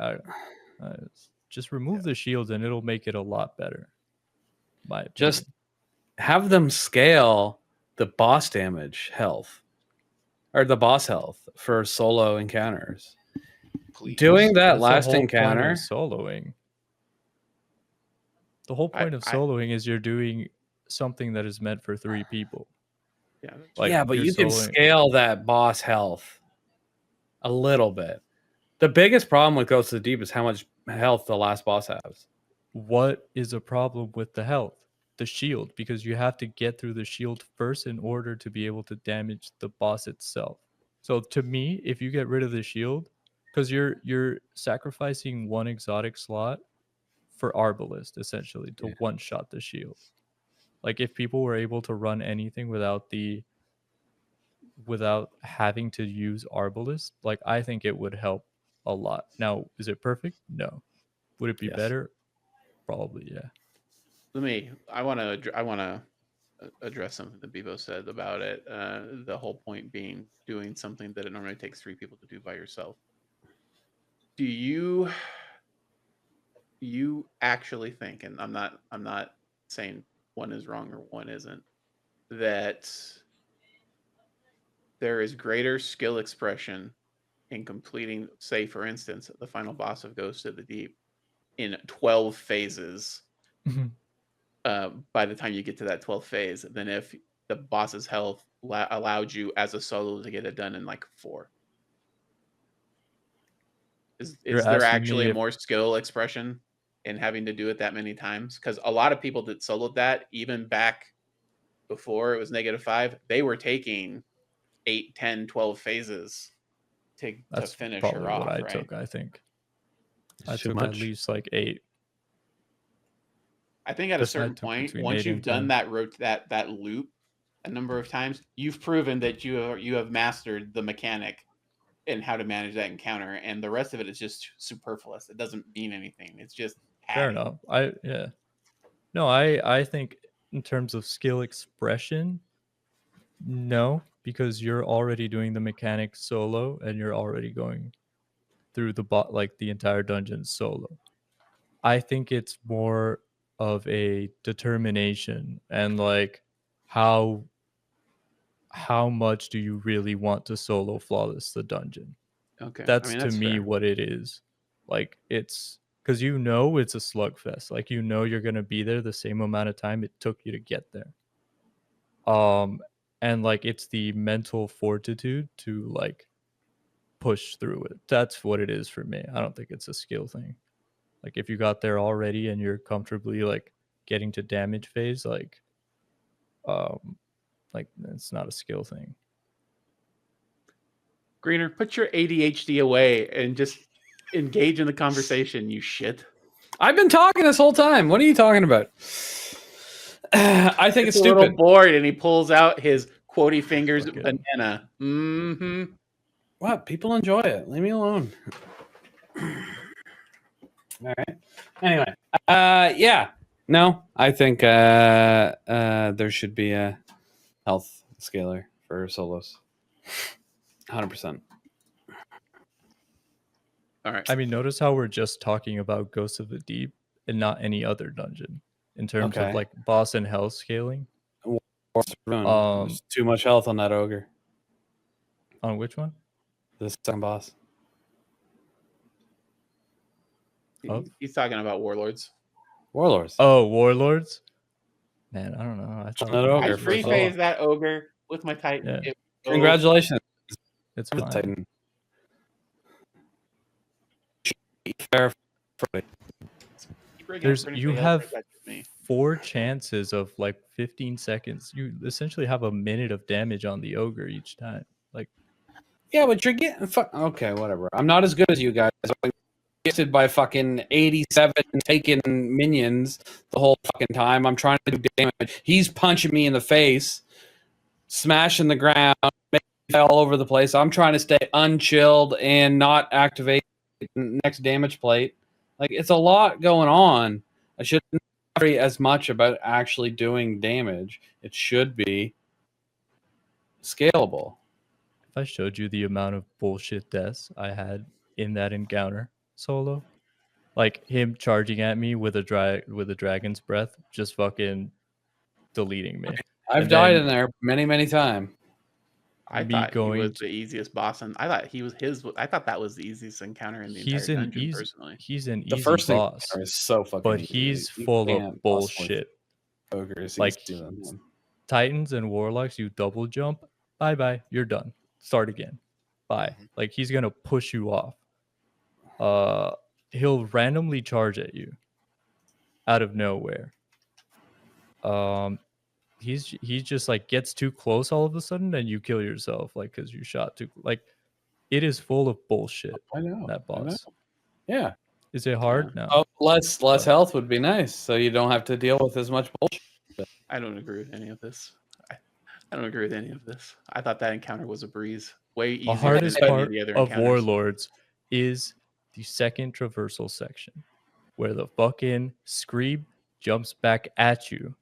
[SPEAKER 3] just remove the shields and it'll make it a lot better. My opinion.
[SPEAKER 1] Just have them scale the boss damage health or the boss health for solo encounters.
[SPEAKER 4] Please.
[SPEAKER 1] Doing that
[SPEAKER 3] That's
[SPEAKER 1] last
[SPEAKER 3] the whole point
[SPEAKER 1] encounter.
[SPEAKER 3] of soloing. The whole point of
[SPEAKER 2] I-
[SPEAKER 3] soloing is you're doing something that is meant for 3 people.
[SPEAKER 2] Yeah.
[SPEAKER 3] Like,
[SPEAKER 1] yeah, but
[SPEAKER 3] you're
[SPEAKER 1] you can
[SPEAKER 3] soloing-
[SPEAKER 1] scale that boss health a little bit. The biggest problem with Ghost of the Deep is how much health the last boss has.
[SPEAKER 3] What is a problem with the health? The shield, because you have to get through the shield first in order to be able to damage the boss itself. So to me, if you get rid of the shield, because you're sacrificing one exotic slot for Arbalist essentially to one shot the shield. Like, if people were able to run anything without having to use Arbalist, like, I think it would help a lot. Now, is it perfect? No. Would it be
[SPEAKER 1] Yes.
[SPEAKER 3] better? Probably, yeah.
[SPEAKER 2] I want to address something that Bebo said about it. The whole point being doing something that it normally takes 3 people to do by yourself. Do you actually think, and I'm not saying one is wrong or one isn't, that there is greater skill expression in completing, say, for instance, the final boss of Ghost of the Deep in 12 phases by the time you get to that 12th phase than if the boss's health allowed you as a solo to get it done in like 4? Is
[SPEAKER 3] You're
[SPEAKER 2] there
[SPEAKER 3] asking
[SPEAKER 2] actually
[SPEAKER 3] me
[SPEAKER 2] a
[SPEAKER 3] if-
[SPEAKER 2] more skill expression in having to do it that many times? Because a lot of people that soloed that, even back before it was -5, they were taking 8, 10, 12 phases to
[SPEAKER 3] That's
[SPEAKER 2] finish
[SPEAKER 3] probably
[SPEAKER 2] her off,
[SPEAKER 3] what I
[SPEAKER 2] right?
[SPEAKER 3] took, I think. I
[SPEAKER 1] Too
[SPEAKER 3] took
[SPEAKER 1] much.
[SPEAKER 3] at least like 8.
[SPEAKER 2] I think at a
[SPEAKER 3] That's what I
[SPEAKER 2] certain
[SPEAKER 3] took
[SPEAKER 2] point,
[SPEAKER 3] between
[SPEAKER 2] once
[SPEAKER 3] 8
[SPEAKER 2] you've
[SPEAKER 3] and
[SPEAKER 2] done
[SPEAKER 3] 10.
[SPEAKER 2] that loop a number of times, you've proven that you have mastered the mechanic and how to manage that encounter, and the rest of it is just superfluous. It doesn't mean anything. It's just
[SPEAKER 3] Fair
[SPEAKER 2] padding.
[SPEAKER 3] enough. No, I think in terms of skill expression, no, because you're already doing the mechanic solo and you're already going through the entire dungeon solo. I think it's more of a determination and like how much do you really want to solo flawless the dungeon?
[SPEAKER 2] Okay,
[SPEAKER 3] That's
[SPEAKER 2] I mean,
[SPEAKER 3] to me
[SPEAKER 2] fair.
[SPEAKER 3] what it is. Like, it's because it's a slugfest. Like, you're gonna be there the same amount of time it took you to get there. And like, it's the mental fortitude to like push through it. That's what it is for me. I don't think it's a skill thing. Like, if you got there already and you're comfortably like getting to damage phase, like it's not a skill thing.
[SPEAKER 2] Greener, put your ADHD away and just engage in the conversation, you shit.
[SPEAKER 1] I've been talking this whole time. What are you talking about? I think it's
[SPEAKER 2] A little
[SPEAKER 1] stupid.
[SPEAKER 2] bored, and he pulls out his quotey fingers
[SPEAKER 3] Fucking-
[SPEAKER 2] banana. Mm-hmm.
[SPEAKER 1] What? People enjoy it. Leave me alone. All right. Anyway, yeah. No, I think there should be a health scaler for solos. 100%.
[SPEAKER 2] All right.
[SPEAKER 3] I mean, notice how we're just talking about Ghosts of the Deep and not any other dungeon in terms
[SPEAKER 1] Okay.
[SPEAKER 3] of like boss and health scaling.
[SPEAKER 1] There's too much health on that ogre.
[SPEAKER 3] On which one?
[SPEAKER 1] The second boss.
[SPEAKER 3] Oh.
[SPEAKER 2] He's talking about warlords.
[SPEAKER 1] Warlords.
[SPEAKER 3] Oh, Warlords. Man, I don't know. I thought
[SPEAKER 1] That
[SPEAKER 3] it
[SPEAKER 1] ogre
[SPEAKER 2] I
[SPEAKER 3] was
[SPEAKER 1] for
[SPEAKER 2] free
[SPEAKER 1] solo.
[SPEAKER 2] phased that ogre with my Titan.
[SPEAKER 3] Yeah.
[SPEAKER 2] It was so-
[SPEAKER 1] Congratulations,
[SPEAKER 3] It's
[SPEAKER 1] the
[SPEAKER 3] fine.
[SPEAKER 1] Titan. Fair.
[SPEAKER 2] Keep rigging
[SPEAKER 3] There's
[SPEAKER 2] for
[SPEAKER 3] you
[SPEAKER 2] anybody else
[SPEAKER 3] have
[SPEAKER 2] like that to me.
[SPEAKER 3] 4 chances of like 15 seconds. You essentially have a minute of damage on the ogre each time. Like,
[SPEAKER 1] Yeah, but you're getting okay, whatever. I'm not as good as you guys. I'm gifted by fucking 87 taken minions the whole fucking time. I'm trying to do damage. He's punching me in the face, smashing the ground, making me all over the place. I'm trying to stay unchilled and not activate next damage plate. Like, it's a lot going on. I shouldn't worry as much about actually doing damage. It should be scalable.
[SPEAKER 3] If I showed you the amount of bullshit deaths I had in that encounter solo, like him charging at me with a dragon's breath, just fucking deleting me.
[SPEAKER 1] I've
[SPEAKER 3] And
[SPEAKER 1] died
[SPEAKER 3] then
[SPEAKER 1] in there many, many times.
[SPEAKER 2] I
[SPEAKER 3] me
[SPEAKER 2] thought he
[SPEAKER 3] going
[SPEAKER 2] was the easiest boss, and I thought he was his. I thought that was the easiest encounter in the entire dungeon. Personally,
[SPEAKER 3] he's an
[SPEAKER 1] The
[SPEAKER 3] easy
[SPEAKER 1] first thing
[SPEAKER 3] boss,
[SPEAKER 1] is so fucking
[SPEAKER 3] but
[SPEAKER 1] easy.
[SPEAKER 3] he's
[SPEAKER 1] You
[SPEAKER 3] full of
[SPEAKER 1] can't possibly
[SPEAKER 3] bullshit.
[SPEAKER 1] ogres
[SPEAKER 3] Like,
[SPEAKER 1] easy than him.
[SPEAKER 3] Titans and warlocks, you double jump, bye bye, you're done. Start again. Bye. Like, he's gonna push you off. He'll randomly charge at you out of nowhere. He just like gets too close all of a sudden and you kill yourself, like, because you shot too, like, it is full of bullshit.
[SPEAKER 1] I know
[SPEAKER 3] that
[SPEAKER 1] I know.
[SPEAKER 3] boss.
[SPEAKER 1] Yeah.
[SPEAKER 3] Is it hard? No.
[SPEAKER 1] Oh, less health would be nice, so you don't have to deal with as much bullshit.
[SPEAKER 2] I don't agree with any of this. I don't agree with any of this. I thought that encounter was a breeze. Way easier
[SPEAKER 3] The hardest
[SPEAKER 2] than any
[SPEAKER 3] part
[SPEAKER 2] of the other
[SPEAKER 3] of
[SPEAKER 2] encounters.
[SPEAKER 3] Warlords is the second traversal section, where the fucking Screeb jumps back at you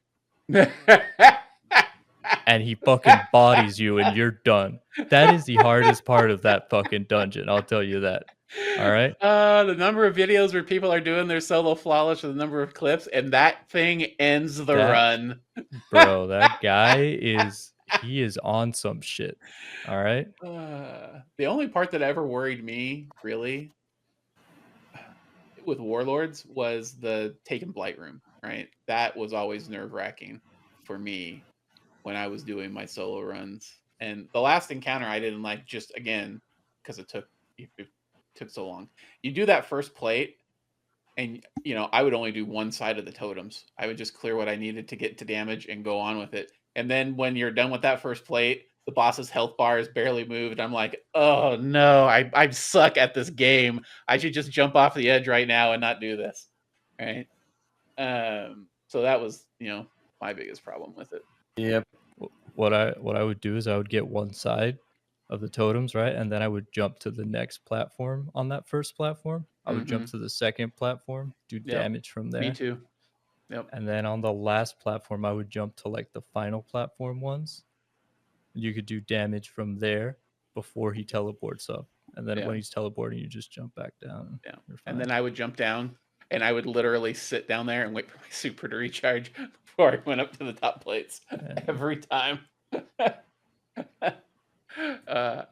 [SPEAKER 3] and he fucking bodies you and you're done. That is the hardest part of that fucking dungeon, I'll tell you that. All right?
[SPEAKER 2] The number of videos where people are doing their solo flawless with the number of clips, and that thing ends the run.
[SPEAKER 3] Bro, that guy is on some shit. All right?
[SPEAKER 2] The only part that ever worried me, really, with Warlords was the Taken Blight room, right? That was always nerve-wracking for me when I was doing my solo runs. And the last encounter I didn't like, just again, because it took so long. You do that first plate, and I would only do one side of the totems. I would just clear what I needed to get to damage and go on with it. And then when you're done with that first plate, the boss's health bar is barely moved. I'm like, oh no, I suck at this game. I should just jump off the edge right now and not do this. Right. So that was, my biggest problem with it.
[SPEAKER 1] Yep.
[SPEAKER 3] What I would do is I would get one side of the totems, right? And then I would jump to the next platform on that first platform. I would jump to the second platform, do damage from there.
[SPEAKER 2] Me too. Yep.
[SPEAKER 3] And then on the last platform, I would jump to like the final platform ones. You could do damage from there before he teleports up. And then when he's teleporting, you just jump back down.
[SPEAKER 2] Yeah. And then I would jump down and I would literally sit down there and wait for my super to recharge before I went up to the top plates every time.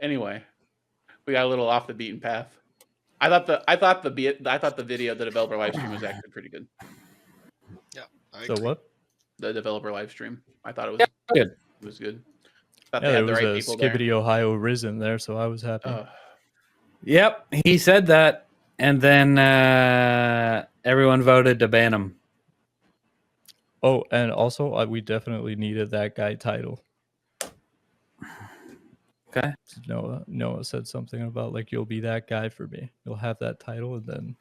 [SPEAKER 2] Anyway, we got a little off the beaten path. I thought the video, the developer live stream, was actually pretty good.
[SPEAKER 4] Yeah.
[SPEAKER 3] So what?
[SPEAKER 2] The developer live stream, I thought it was
[SPEAKER 1] good.
[SPEAKER 2] It was good. Thought
[SPEAKER 3] Yeah,
[SPEAKER 2] they had
[SPEAKER 3] there
[SPEAKER 2] the
[SPEAKER 3] was
[SPEAKER 2] right
[SPEAKER 3] a
[SPEAKER 2] people
[SPEAKER 3] Skibbity Ohio Risen there, so I was happy.
[SPEAKER 1] Yep, he said that, and then everyone voted to ban him.
[SPEAKER 3] Oh, and also we definitely needed that guy title.
[SPEAKER 1] Okay.
[SPEAKER 3] Noah said something about like, you'll be that guy for me. You'll have that title, and then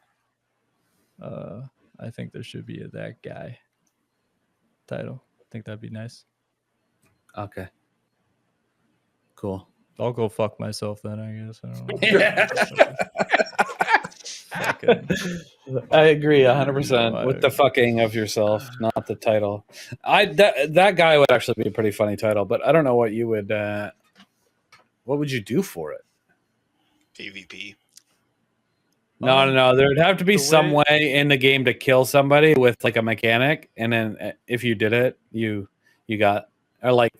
[SPEAKER 3] I think there should be a that guy title. I think that'd be nice.
[SPEAKER 1] Okay. Cool.
[SPEAKER 3] I'll go fuck myself then, I guess. I don't know.
[SPEAKER 1] Yeah. I agree 100% with the fucking of yourself, not the title. That guy would actually be a pretty funny title, but I don't know what you would. What would you do for it?
[SPEAKER 4] PvP.
[SPEAKER 1] No. There would have to be some way in the game to kill somebody with like a mechanic, and then if you did it, you got like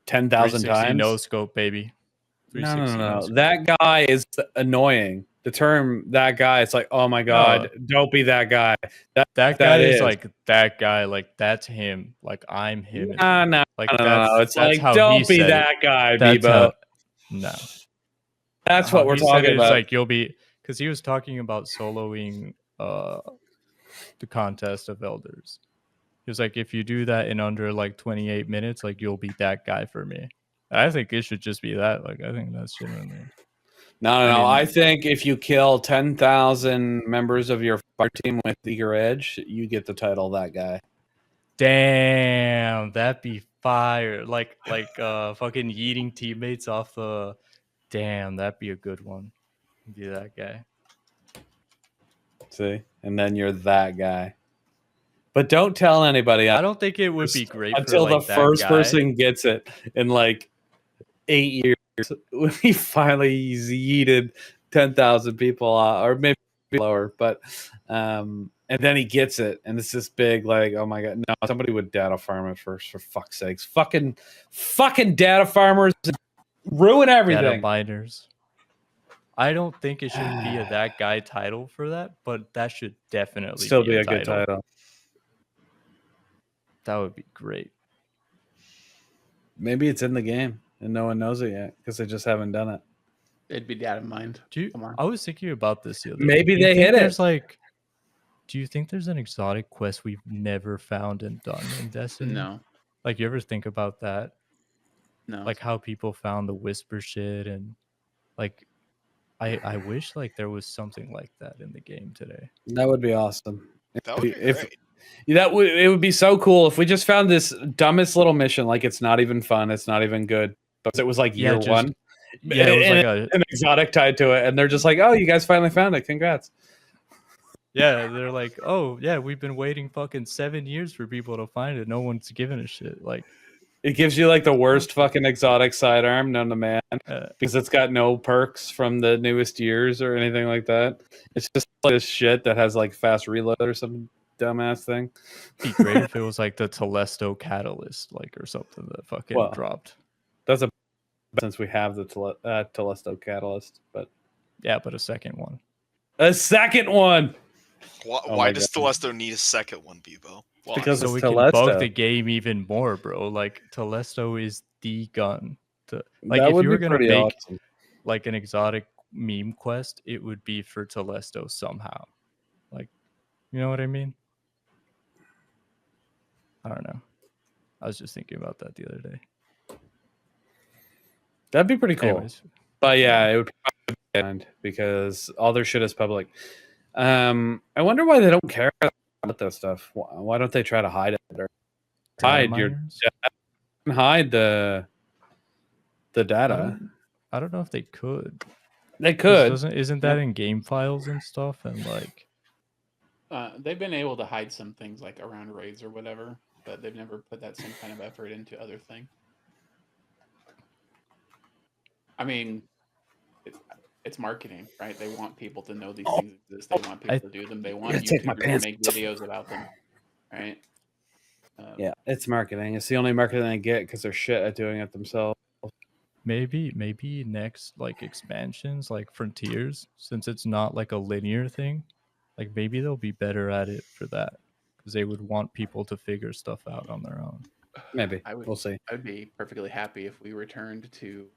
[SPEAKER 1] 10,000 times.
[SPEAKER 3] No scope, baby.
[SPEAKER 1] No. That guy is annoying. The term "that guy," it's like, oh my god, don't be that guy.
[SPEAKER 3] That guy is like that guy. Like, that's him. Like, I'm him.
[SPEAKER 1] No.
[SPEAKER 3] Like,
[SPEAKER 1] no. It's like,
[SPEAKER 3] how
[SPEAKER 1] don't be that guy, Bebo.
[SPEAKER 3] No.
[SPEAKER 1] That's what we're talking about.
[SPEAKER 3] It's like, you'll be, because he was talking about soloing the contest of elders. He was like, if you do that in under like 28 minutes, like, you'll be that guy for me. I think it should just be that. Like, I think that's genuinely.
[SPEAKER 1] No. I think if you kill 10,000 members of your fire team with Eager Edge, you get the title that guy.
[SPEAKER 3] Damn, that'd be fire. Like fucking yeeting teammates off the. Damn, that'd be a good one. Be that guy.
[SPEAKER 1] See, and then you're that guy. But don't tell anybody.
[SPEAKER 3] I don't think it would be great
[SPEAKER 1] until
[SPEAKER 3] for, like,
[SPEAKER 1] the
[SPEAKER 3] that
[SPEAKER 1] first
[SPEAKER 3] guy.
[SPEAKER 1] person gets it in like 8 years when he finally yeeted 10,000 people or maybe lower, but and then he gets it and it's this big like, oh my god, no, somebody would data farm it first, for fuck's sakes. Fucking data farmers ruin everything.
[SPEAKER 3] Data miners. I don't think it should be a that guy title for that, but that should definitely
[SPEAKER 1] Still
[SPEAKER 3] be
[SPEAKER 1] be
[SPEAKER 3] a
[SPEAKER 1] a good title.
[SPEAKER 3] That would be great.
[SPEAKER 1] Maybe it's in the game and no one knows it yet because they just haven't done it.
[SPEAKER 2] It'd be data mined. Come on.
[SPEAKER 3] I was thinking about this the other
[SPEAKER 1] Maybe
[SPEAKER 3] day. Do you
[SPEAKER 1] they
[SPEAKER 3] think
[SPEAKER 1] hit
[SPEAKER 3] there's
[SPEAKER 1] it.
[SPEAKER 3] like, do you think there's an exotic quest we've never found and done in Destiny?
[SPEAKER 2] No,
[SPEAKER 3] Like, you ever think about that?
[SPEAKER 2] no.
[SPEAKER 3] Like how people found the whisper shit, and like I wish like there was something like that in the game today.
[SPEAKER 1] That would be awesome.
[SPEAKER 4] That would be
[SPEAKER 1] If-
[SPEAKER 4] great.
[SPEAKER 1] it would be so cool if we just found this dumbest little mission, like it's not even fun, it's not even good, but it was like
[SPEAKER 3] Yeah,
[SPEAKER 1] year
[SPEAKER 3] just-
[SPEAKER 1] one.
[SPEAKER 3] Yeah, it was
[SPEAKER 1] And
[SPEAKER 3] like
[SPEAKER 1] an exotic tied to it, and they're just like, "Oh, you guys finally found it! Congrats!"
[SPEAKER 3] they're like, oh yeah, we've been waiting fucking 7 years for people to find it. No one's giving a shit. Like,
[SPEAKER 1] It gives you like the worst fucking exotic sidearm known to man because it's got no perks from the newest years or anything like that. It's just like this shit that has like fast reload or some dumbass thing.
[SPEAKER 3] be great if it was like the Telesto catalyst, like, or something that fucking
[SPEAKER 1] Well,
[SPEAKER 3] dropped.
[SPEAKER 1] That's a since we have the Telesto catalyst, but
[SPEAKER 3] Yeah, but a second one.
[SPEAKER 1] a second one
[SPEAKER 4] Why,
[SPEAKER 1] Oh
[SPEAKER 4] why
[SPEAKER 1] my
[SPEAKER 4] does
[SPEAKER 1] God.
[SPEAKER 4] Telesto need a second one, Bebo? Why?
[SPEAKER 1] Because
[SPEAKER 3] So
[SPEAKER 1] it's
[SPEAKER 3] we can
[SPEAKER 1] Telesto.
[SPEAKER 3] bug the game even more, bro. Like, Telesto is the gun. Like,
[SPEAKER 1] that
[SPEAKER 3] if
[SPEAKER 1] would
[SPEAKER 3] you were
[SPEAKER 1] be
[SPEAKER 3] gonna
[SPEAKER 1] pretty
[SPEAKER 3] make
[SPEAKER 1] awesome.
[SPEAKER 3] like an exotic meme quest, it would be for Telesto somehow. Like, you know what I mean? I don't know. I was just thinking about that the other day.
[SPEAKER 1] That'd be pretty cool.
[SPEAKER 3] Anyways,
[SPEAKER 1] But yeah, it would be fun because all their shit is public. I wonder why they don't care about that stuff. Why don't they try to hide it or
[SPEAKER 3] data
[SPEAKER 1] hide your
[SPEAKER 3] miners?
[SPEAKER 1] hide the data?
[SPEAKER 3] I don't know if they could.
[SPEAKER 1] They
[SPEAKER 3] 'Cause
[SPEAKER 1] could.
[SPEAKER 3] Isn't that in game files and stuff? And like,
[SPEAKER 2] They've been able to hide some things like around raids or whatever, but they've never put that same kind of effort into other things. I mean, it's marketing, right? They want people to know these things exist. They want people to do them. They want
[SPEAKER 1] gotta take my
[SPEAKER 2] YouTubers to
[SPEAKER 1] pants
[SPEAKER 2] make
[SPEAKER 1] off.
[SPEAKER 2] videos about them, right?
[SPEAKER 1] Yeah, it's marketing. It's the only marketing they get because they're shit at doing it themselves.
[SPEAKER 3] maybe next like expansions, like Frontiers, since it's not like a linear thing, like maybe they'll be better at it for that because they would want people to figure stuff out on their own.
[SPEAKER 1] Maybe.
[SPEAKER 2] I would-
[SPEAKER 1] We'll see.
[SPEAKER 2] I would be perfectly happy if we returned to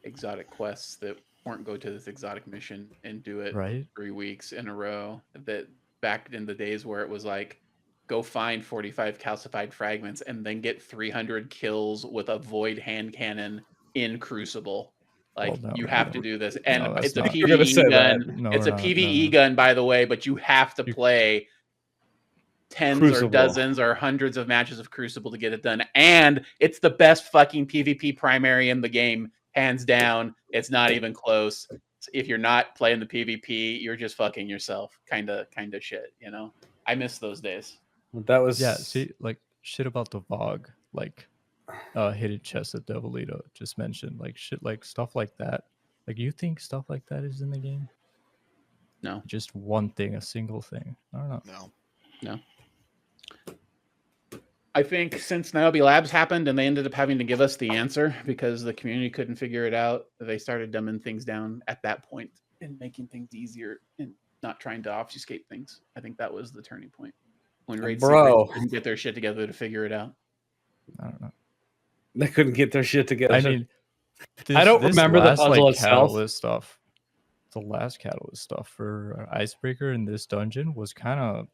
[SPEAKER 2] exotic quests that weren't go to this exotic mission and do it
[SPEAKER 3] Right?
[SPEAKER 2] 3 weeks in a row. That back in the days where it was like, go find 45 calcified fragments and then get 300 kills with a void hand cannon in Crucible. Like,
[SPEAKER 3] Well, no,
[SPEAKER 2] you have
[SPEAKER 3] no.
[SPEAKER 2] to do this, and
[SPEAKER 3] No, that's
[SPEAKER 2] it's a
[SPEAKER 3] not-
[SPEAKER 1] You're gonna say
[SPEAKER 2] PVE
[SPEAKER 1] that.
[SPEAKER 2] gun.
[SPEAKER 3] No,
[SPEAKER 2] It's
[SPEAKER 3] we're
[SPEAKER 2] a
[SPEAKER 3] not,
[SPEAKER 2] PVE
[SPEAKER 3] no.
[SPEAKER 2] gun, by the way, but you have to play tens
[SPEAKER 1] Crucible.
[SPEAKER 2] or dozens or hundreds of matches of Crucible to get it done. And it's the best fucking PvP primary in the game, hands down. It's not even close. If you're not playing the PvP, you're just fucking yourself. Kind of shit, you know? I miss those days.
[SPEAKER 1] That was
[SPEAKER 3] Yeah, see, like shit about the VOG, like hidden chest that Devilito just mentioned, like shit, like stuff like that. Like, you think stuff like that is in the game?
[SPEAKER 2] No.
[SPEAKER 3] Just one thing, a single thing. I don't know.
[SPEAKER 4] No.
[SPEAKER 2] I think since Niobe Labs happened and they ended up having to give us the answer because the community couldn't figure it out, they started dumbing things down at that point and making things easier and not trying to obfuscate things. I think that was the turning point. When Raid
[SPEAKER 1] Bro.
[SPEAKER 2] Secrets didn't get their shit together to figure it out.
[SPEAKER 3] I don't know.
[SPEAKER 1] they couldn't get their shit together.
[SPEAKER 3] I mean,
[SPEAKER 1] I don't remember the puzzle itself.
[SPEAKER 3] Catalyst stuff. The last catalyst stuff for Icebreaker in this dungeon was kind of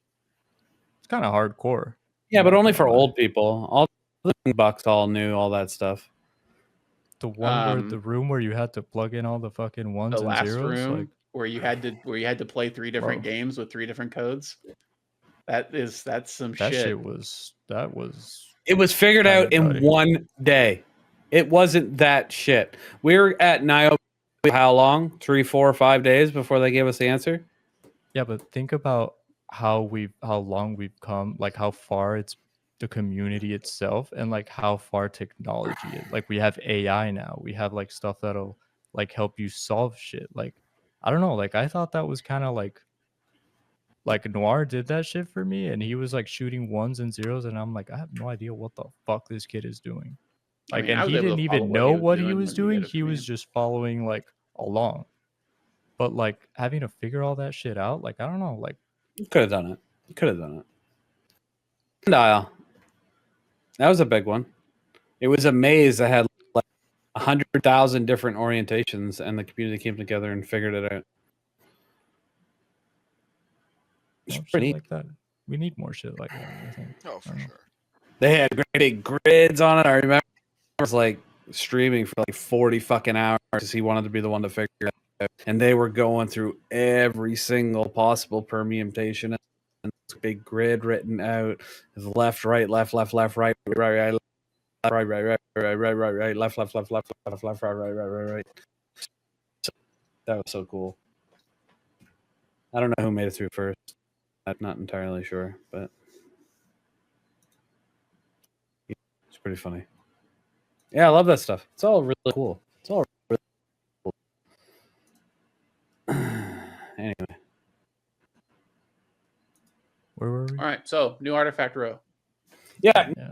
[SPEAKER 3] hardcore.
[SPEAKER 1] yeah, but
[SPEAKER 3] not
[SPEAKER 1] only
[SPEAKER 3] gonna
[SPEAKER 1] for
[SPEAKER 3] lie.
[SPEAKER 1] old people. All the bucks all knew all that stuff.
[SPEAKER 3] The one where
[SPEAKER 2] Um,
[SPEAKER 3] the room where you had to plug in all the fucking ones
[SPEAKER 2] The
[SPEAKER 3] and
[SPEAKER 2] last
[SPEAKER 3] zeros,
[SPEAKER 2] room
[SPEAKER 3] like,
[SPEAKER 2] where you had to play 3 different
[SPEAKER 3] Bro.
[SPEAKER 2] games with 3 different codes. That's some
[SPEAKER 3] that
[SPEAKER 2] shit.
[SPEAKER 3] shit was
[SPEAKER 1] It was figured
[SPEAKER 3] Kinda
[SPEAKER 1] out in
[SPEAKER 3] nutty.
[SPEAKER 1] one day. It wasn't that shit. We were at Niobe how long? 3, 4, 5 days before they gave us the answer.
[SPEAKER 3] Yeah, but think about how long we've come, like how far it's the community itself, and like how far technology is. Like we have AI now. We have like stuff that'll like help you solve shit. Like I don't know. Like I thought that was kind of like Noir did that shit for me, and he was like shooting ones and zeros, and I'm like, I have no idea what the fuck this kid is doing.
[SPEAKER 2] I
[SPEAKER 3] Like,
[SPEAKER 2] mean,
[SPEAKER 3] and
[SPEAKER 2] I was
[SPEAKER 3] he
[SPEAKER 2] able
[SPEAKER 3] didn't
[SPEAKER 2] to follow
[SPEAKER 3] even know what he
[SPEAKER 2] doing
[SPEAKER 3] was
[SPEAKER 2] when
[SPEAKER 3] doing.
[SPEAKER 2] did it
[SPEAKER 3] He
[SPEAKER 2] for
[SPEAKER 3] was
[SPEAKER 2] me.
[SPEAKER 3] just following like along. But like having to figure all that shit out, like I don't know, like
[SPEAKER 1] You could have done it. You could have done it. Dial. That was a big one. It was a maze that had like 100,000 different orientations, and the community came together and figured it out. It's
[SPEAKER 3] shit
[SPEAKER 1] pretty neat.
[SPEAKER 3] like that. We need more shit like that, I think.
[SPEAKER 4] Oh,
[SPEAKER 3] I
[SPEAKER 4] for
[SPEAKER 3] don't know.
[SPEAKER 4] sure.
[SPEAKER 1] They had great big grids on it. I remember I was like streaming for like 40 fucking hours because he wanted to be the one to figure it out. And they were going through every single possible permutation and this big grid written out. Left, right, left, left, left, right, right, right, right, right, right, right, right, right, right, left, left, left, left, left, left, right, right, right, right, right. That was so cool. I don't know who made it through first. I'm not entirely sure, but it's pretty funny. Yeah, I love that stuff. It's all really cool. It's all really cool. Anyway.
[SPEAKER 3] Where were we?
[SPEAKER 2] All right, so new artifact row.
[SPEAKER 1] Yeah,
[SPEAKER 3] Yeah.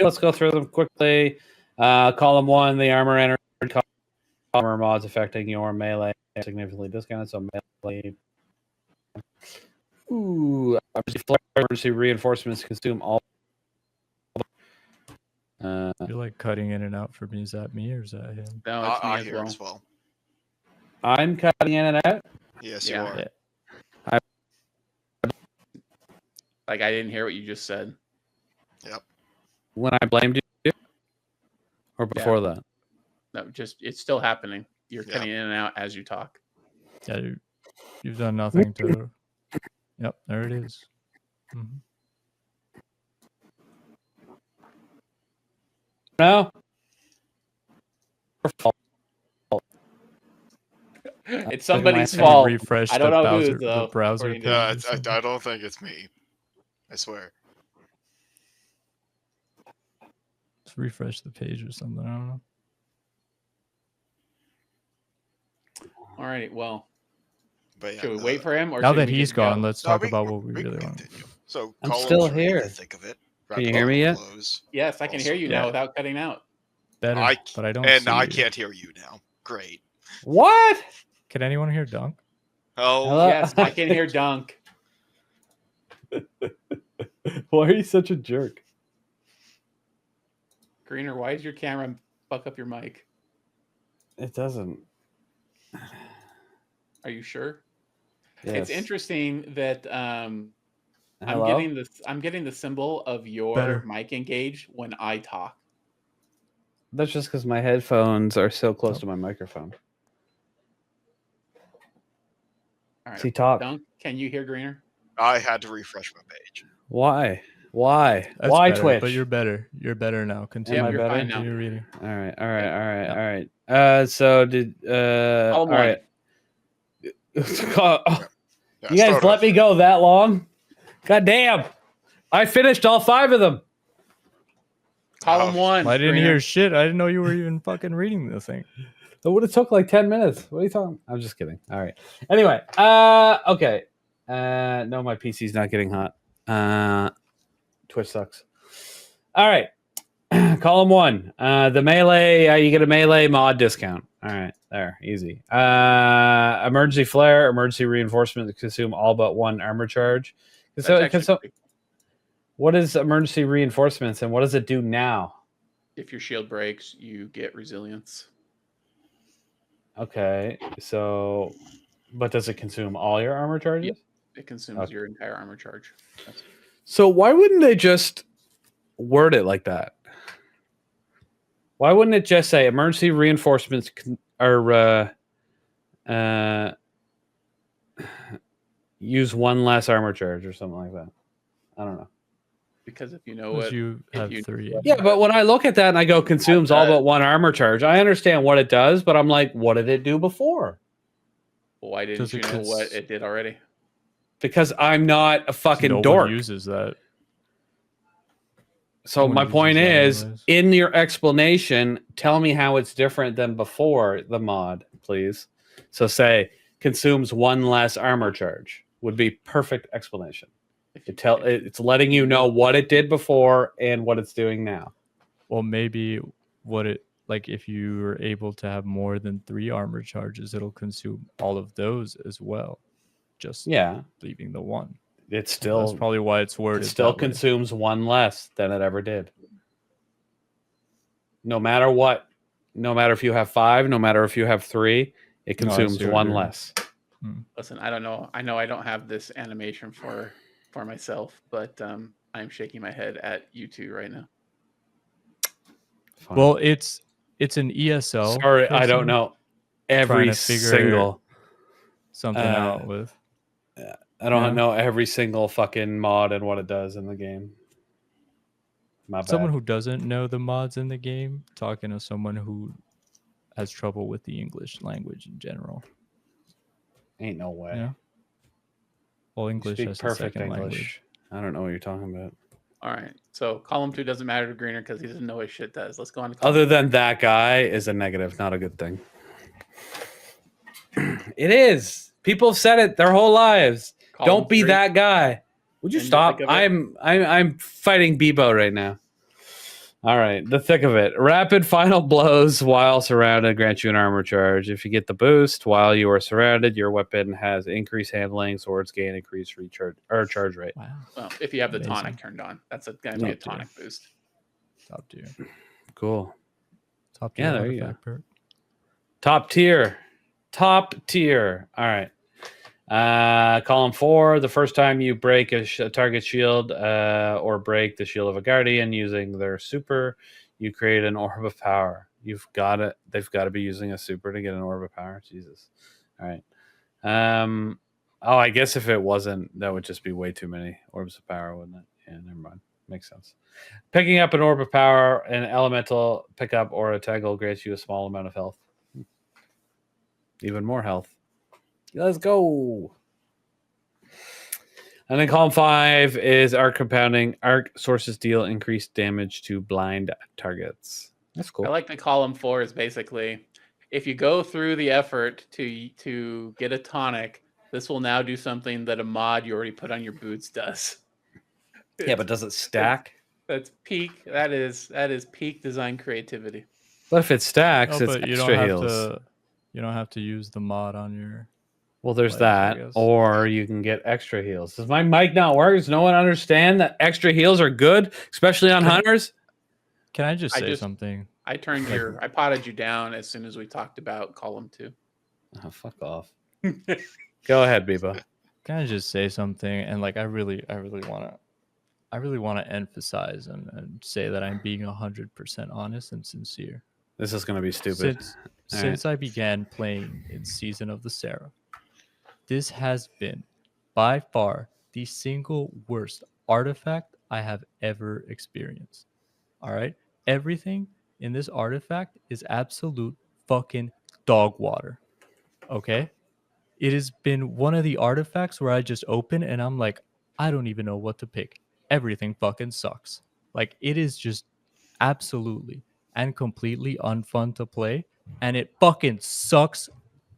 [SPEAKER 1] let's go through them quickly. Column 1, the armor entered armor mods affecting your melee significantly discounted, so melee. Ooh, emergency reinforcements consume all.
[SPEAKER 3] You're like cutting in and out for me. Is that me or is that him?
[SPEAKER 2] No, it's me
[SPEAKER 4] I
[SPEAKER 2] as
[SPEAKER 4] hear
[SPEAKER 2] well.
[SPEAKER 4] it as well.
[SPEAKER 1] I'm cutting in and out.
[SPEAKER 4] Yes,
[SPEAKER 2] Yeah.
[SPEAKER 4] you are.
[SPEAKER 3] Yeah.
[SPEAKER 2] Like I didn't hear what you just said.
[SPEAKER 4] Yep.
[SPEAKER 1] When I blamed you, or before that.
[SPEAKER 2] No, just it's still happening. You're
[SPEAKER 4] Yeah.
[SPEAKER 2] cutting in and out as you talk.
[SPEAKER 3] Yeah, you've done nothing to. Yep, there it is. Mhm.
[SPEAKER 1] No.
[SPEAKER 2] It's somebody's
[SPEAKER 1] Can you
[SPEAKER 2] fault.
[SPEAKER 3] Refresh
[SPEAKER 2] I don't
[SPEAKER 3] the
[SPEAKER 2] know
[SPEAKER 3] browser,
[SPEAKER 2] whose, though,
[SPEAKER 3] the browser
[SPEAKER 2] according to-
[SPEAKER 3] page.
[SPEAKER 4] Yeah,
[SPEAKER 3] or something.
[SPEAKER 4] I don't think it's me. I swear.
[SPEAKER 3] Let's refresh the page or something. I don't know.
[SPEAKER 2] All right. Well,
[SPEAKER 4] But yeah,
[SPEAKER 2] should we wait for him, or
[SPEAKER 3] Now
[SPEAKER 2] should
[SPEAKER 3] that
[SPEAKER 2] we
[SPEAKER 3] he's
[SPEAKER 2] just go?
[SPEAKER 3] gone, let's
[SPEAKER 4] No,
[SPEAKER 3] talk
[SPEAKER 4] we-
[SPEAKER 3] about what we
[SPEAKER 4] we
[SPEAKER 3] really
[SPEAKER 4] can
[SPEAKER 3] want.
[SPEAKER 4] continue. So
[SPEAKER 1] I'm
[SPEAKER 4] column
[SPEAKER 1] still
[SPEAKER 4] 3,
[SPEAKER 1] here.
[SPEAKER 4] the thick of it.
[SPEAKER 1] Can you hear me yet?
[SPEAKER 4] Close.
[SPEAKER 2] Yes, I can hear you
[SPEAKER 3] Yeah.
[SPEAKER 2] now without cutting out.
[SPEAKER 3] Better,
[SPEAKER 4] I
[SPEAKER 3] but I don't.
[SPEAKER 4] And
[SPEAKER 3] see
[SPEAKER 4] I
[SPEAKER 3] you.
[SPEAKER 4] can't hear you now. Great.
[SPEAKER 1] What?
[SPEAKER 3] Can anyone hear Dunk?
[SPEAKER 4] Oh,
[SPEAKER 1] Hello?
[SPEAKER 2] Yes, I can hear Dunk.
[SPEAKER 1] Why are you such a jerk?
[SPEAKER 2] Greener, why does your camera fuck up your mic?
[SPEAKER 1] It doesn't.
[SPEAKER 2] Are you sure?
[SPEAKER 1] Yes.
[SPEAKER 2] It's interesting that I'm
[SPEAKER 1] Hello?
[SPEAKER 2] getting this. I'm getting the symbol of your
[SPEAKER 3] Better.
[SPEAKER 2] mic engaged when I talk.
[SPEAKER 1] That's just because my headphones are so close
[SPEAKER 3] Oh.
[SPEAKER 1] to my microphone.
[SPEAKER 2] All right.
[SPEAKER 1] See, talk.
[SPEAKER 2] Dunk, can you hear Greener?
[SPEAKER 4] I had to refresh my page.
[SPEAKER 1] Why? Why?
[SPEAKER 3] That's
[SPEAKER 1] Why
[SPEAKER 3] better,
[SPEAKER 1] Twitch?
[SPEAKER 3] But you're better. You're better now. Continue.
[SPEAKER 1] I
[SPEAKER 2] you're
[SPEAKER 1] better?
[SPEAKER 2] fine now.
[SPEAKER 3] Continue reading.
[SPEAKER 1] All right. All right.
[SPEAKER 2] Yeah.
[SPEAKER 1] All right.
[SPEAKER 3] Yeah.
[SPEAKER 1] All right. So did all
[SPEAKER 2] Column one.
[SPEAKER 1] right.
[SPEAKER 4] Yeah,
[SPEAKER 1] You guys
[SPEAKER 4] start
[SPEAKER 1] let
[SPEAKER 4] off
[SPEAKER 1] me
[SPEAKER 4] with-
[SPEAKER 1] go that long? God damn! I finished all 5 of them.
[SPEAKER 2] Column
[SPEAKER 4] Oh,
[SPEAKER 2] one.
[SPEAKER 3] I didn't
[SPEAKER 2] Greener.
[SPEAKER 3] hear shit. I didn't know you were even fucking reading the thing.
[SPEAKER 1] It would have took like 10 minutes. What are you talking? I'm just kidding. All right. Anyway, okay. No, my PC's not getting hot. Twitch sucks. All right. Column 1. The melee, you get a melee mod discount. All right. There. Easy. Emergency flare, emergency reinforcement to consume all but 1 armor charge.
[SPEAKER 2] That's
[SPEAKER 1] So,
[SPEAKER 2] actually pretty-
[SPEAKER 1] what is emergency reinforcements and what does it do now?
[SPEAKER 2] if your shield breaks, you get resilience.
[SPEAKER 1] Okay. So, but does it consume all your armor charges?
[SPEAKER 2] It consumes
[SPEAKER 1] Okay.
[SPEAKER 2] your entire armor charge. That's-
[SPEAKER 1] So why wouldn't they just word it like that? Why wouldn't it just say emergency reinforcements are use 1 less armor charge or something like that? I don't know.
[SPEAKER 2] because if you know
[SPEAKER 3] Because
[SPEAKER 2] what,
[SPEAKER 3] you have
[SPEAKER 2] you-
[SPEAKER 3] 3.
[SPEAKER 1] Yeah, but when I look at that and I go consumes all but 1 armor charge, I understand what it does, but I'm like, what did it do before?
[SPEAKER 2] why didn't
[SPEAKER 3] Does
[SPEAKER 2] you
[SPEAKER 3] it
[SPEAKER 2] know what it did already?
[SPEAKER 1] Because I'm not a fucking
[SPEAKER 3] no
[SPEAKER 1] dork.
[SPEAKER 3] one uses that.
[SPEAKER 1] So
[SPEAKER 3] No one
[SPEAKER 1] my
[SPEAKER 3] uses
[SPEAKER 1] point
[SPEAKER 3] that
[SPEAKER 1] is,
[SPEAKER 3] anyways.
[SPEAKER 1] in your explanation, tell me how it's different than before the mod, please. So say consumes 1 less armor charge would be perfect explanation. It's letting you know what it did before and what it's doing now.
[SPEAKER 3] Well, maybe what it like if you were able to have more than 3 armor charges, it'll consume all of those as well. Just
[SPEAKER 1] Yeah,
[SPEAKER 3] leaving the 1.
[SPEAKER 1] it's
[SPEAKER 3] That's
[SPEAKER 1] still
[SPEAKER 3] probably why it's worded.
[SPEAKER 1] it still
[SPEAKER 3] that way.
[SPEAKER 1] consumes 1 less than it ever did. No matter what, no matter if you have 5, no matter if you have 3, it
[SPEAKER 3] No, I
[SPEAKER 1] consumes
[SPEAKER 3] see what
[SPEAKER 1] 1
[SPEAKER 3] you're-
[SPEAKER 1] less.
[SPEAKER 2] Listen, I don't know. I know I don't have this animation for myself, but I'm shaking my head at you two right now.
[SPEAKER 1] Fine.
[SPEAKER 3] Well, it's an ESL.
[SPEAKER 1] Sorry, I don't
[SPEAKER 3] person
[SPEAKER 1] know
[SPEAKER 3] trying
[SPEAKER 1] every
[SPEAKER 3] to figure
[SPEAKER 1] single.
[SPEAKER 3] something out with.
[SPEAKER 1] I don't
[SPEAKER 3] Yeah.
[SPEAKER 1] know every single fucking mod and what it does in the game. My bad.
[SPEAKER 3] Someone who doesn't know the mods in the game, talking to someone who has trouble with the English language in general.
[SPEAKER 1] Ain't no way.
[SPEAKER 3] Yeah. Well,
[SPEAKER 1] You
[SPEAKER 3] English
[SPEAKER 1] speak
[SPEAKER 3] as a
[SPEAKER 1] perfect
[SPEAKER 3] second
[SPEAKER 1] English.
[SPEAKER 3] language.
[SPEAKER 1] I don't know what you're talking about.
[SPEAKER 2] All right. So column 2 doesn't matter to Greener because he doesn't know what shit does. Let's go on to column
[SPEAKER 1] Other than that guy is a negative, not a good thing. It is. People have said it their whole lives.
[SPEAKER 2] column
[SPEAKER 1] Don't be
[SPEAKER 2] 3.
[SPEAKER 1] that guy. Would you
[SPEAKER 2] In the
[SPEAKER 1] stop?
[SPEAKER 2] thick of it.
[SPEAKER 1] I'm fighting Bebo right now. All right, the thick of it. Rapid final blows while surrounded grant you an armor charge. If you get the boost while you are surrounded, your weapon has increased handling. Swords gain increased recharge or charge rate.
[SPEAKER 3] Wow.
[SPEAKER 2] Well, if you have the
[SPEAKER 3] Amazing.
[SPEAKER 2] tonic turned on, that's going to be a
[SPEAKER 3] Top tier.
[SPEAKER 2] tonic boost.
[SPEAKER 3] Top tier.
[SPEAKER 1] Cool.
[SPEAKER 3] Top tier
[SPEAKER 1] Yeah, there you
[SPEAKER 3] artifact perk.
[SPEAKER 1] Top tier. Top tier. All right. Column 4, the first time you break a target shield or break the shield of a guardian using their super, you create an orb of power. You've got it. They've got to be using a super to get an orb of power. Jesus. All right. Oh, I guess if it wasn't, that would just be way too many orbs of power, wouldn't it? Yeah, never mind. Makes sense. Picking up an orb of power, an elemental pickup, or a tangle grants you a small amount of health. Even more health. Let's go. And then column 5 is arc compounding. Arc sources deal increased damage to blind targets. That's cool.
[SPEAKER 2] I like that column 4 is basically if you go through the effort to get a tonic, this will now do something that a mod you already put on your boots does.
[SPEAKER 1] Yeah, but does it stack?
[SPEAKER 2] That's peak. That is peak design creativity.
[SPEAKER 1] But if it stacks,
[SPEAKER 3] Oh,
[SPEAKER 1] it's
[SPEAKER 3] but you
[SPEAKER 1] extra
[SPEAKER 3] don't have
[SPEAKER 1] heals.
[SPEAKER 3] to. You don't have to use the mod on your.
[SPEAKER 1] Well, there's
[SPEAKER 3] legs, I
[SPEAKER 1] that,
[SPEAKER 3] guess.
[SPEAKER 1] or you can get extra heals. Does my mic not work? Does no one understand that extra heals are good, especially on hunters?
[SPEAKER 3] Can I just
[SPEAKER 2] I
[SPEAKER 3] say
[SPEAKER 2] just-
[SPEAKER 3] something?
[SPEAKER 2] I potted you down as soon as we talked about column 2.
[SPEAKER 1] Oh, fuck off. Go ahead, Biba.
[SPEAKER 3] Can I just say something? And like, I really want to emphasize and say that I'm being 100% honest and sincere.
[SPEAKER 1] This is going to be stupid.
[SPEAKER 3] Since I began playing in Season of the Seraph, this has been by far the single worst artifact I have ever experienced. All right? Everything in this artifact is absolute fucking dog water. Okay? It has been one of the artifacts where I just open and I'm like, I don't even know what to pick. Everything fucking sucks. Like, it is just absolutely and completely unfun to play, and it fucking sucks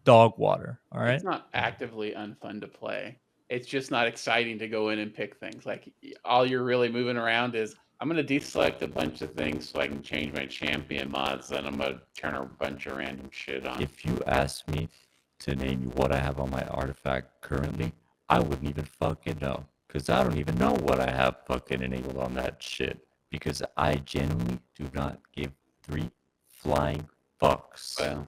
[SPEAKER 3] dog water. All right?
[SPEAKER 2] It's not actively unfun to play. It's just not exciting to go in and pick things. Like all you're really moving around is I'm going to deselect a bunch of things so I can change my champion mods. Then I'm going to turn a bunch of random shit on.
[SPEAKER 5] If you asked me to name you what I have on my artifact currently, I wouldn't even fucking know. Because I don't even know what I have fucking enabled on that shit. Because I genuinely do not give 3 flying fucks.
[SPEAKER 2] Well,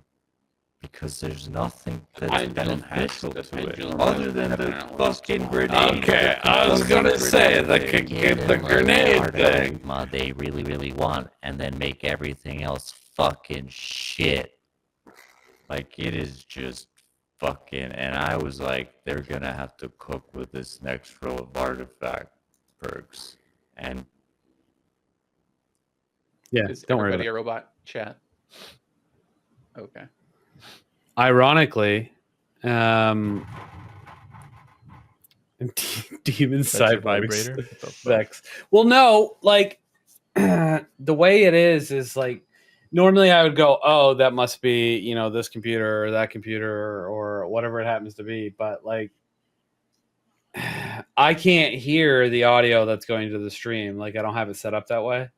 [SPEAKER 5] Because there's nothing that's
[SPEAKER 2] pendulum has-
[SPEAKER 5] beneficial
[SPEAKER 2] the
[SPEAKER 5] to it.
[SPEAKER 2] pendulum
[SPEAKER 5] Other
[SPEAKER 2] has
[SPEAKER 5] than the
[SPEAKER 2] definitely
[SPEAKER 5] fucking
[SPEAKER 2] spawned.
[SPEAKER 5] grenade.
[SPEAKER 1] Okay, I was gonna say the grenade thing.
[SPEAKER 5] Mod they really want, and then make everything else fucking shit. Like, it is just fucking, and I was like, they're gonna have to cook with this next row of artifact perks. And
[SPEAKER 1] Yeah,
[SPEAKER 2] is
[SPEAKER 1] don't worry
[SPEAKER 2] everybody
[SPEAKER 1] about it.
[SPEAKER 2] a robot? Chat. Okay.
[SPEAKER 1] Ironically, Demon
[SPEAKER 3] That's your
[SPEAKER 1] cyborgs.
[SPEAKER 3] vibrator? What the fuck?
[SPEAKER 1] Vex. Well, no, like the way it is like normally I would go, oh, that must be, you know, this computer or that computer or whatever it happens to be. But like, I can't hear the audio that's going to the stream. Like, I don't have it set up that way.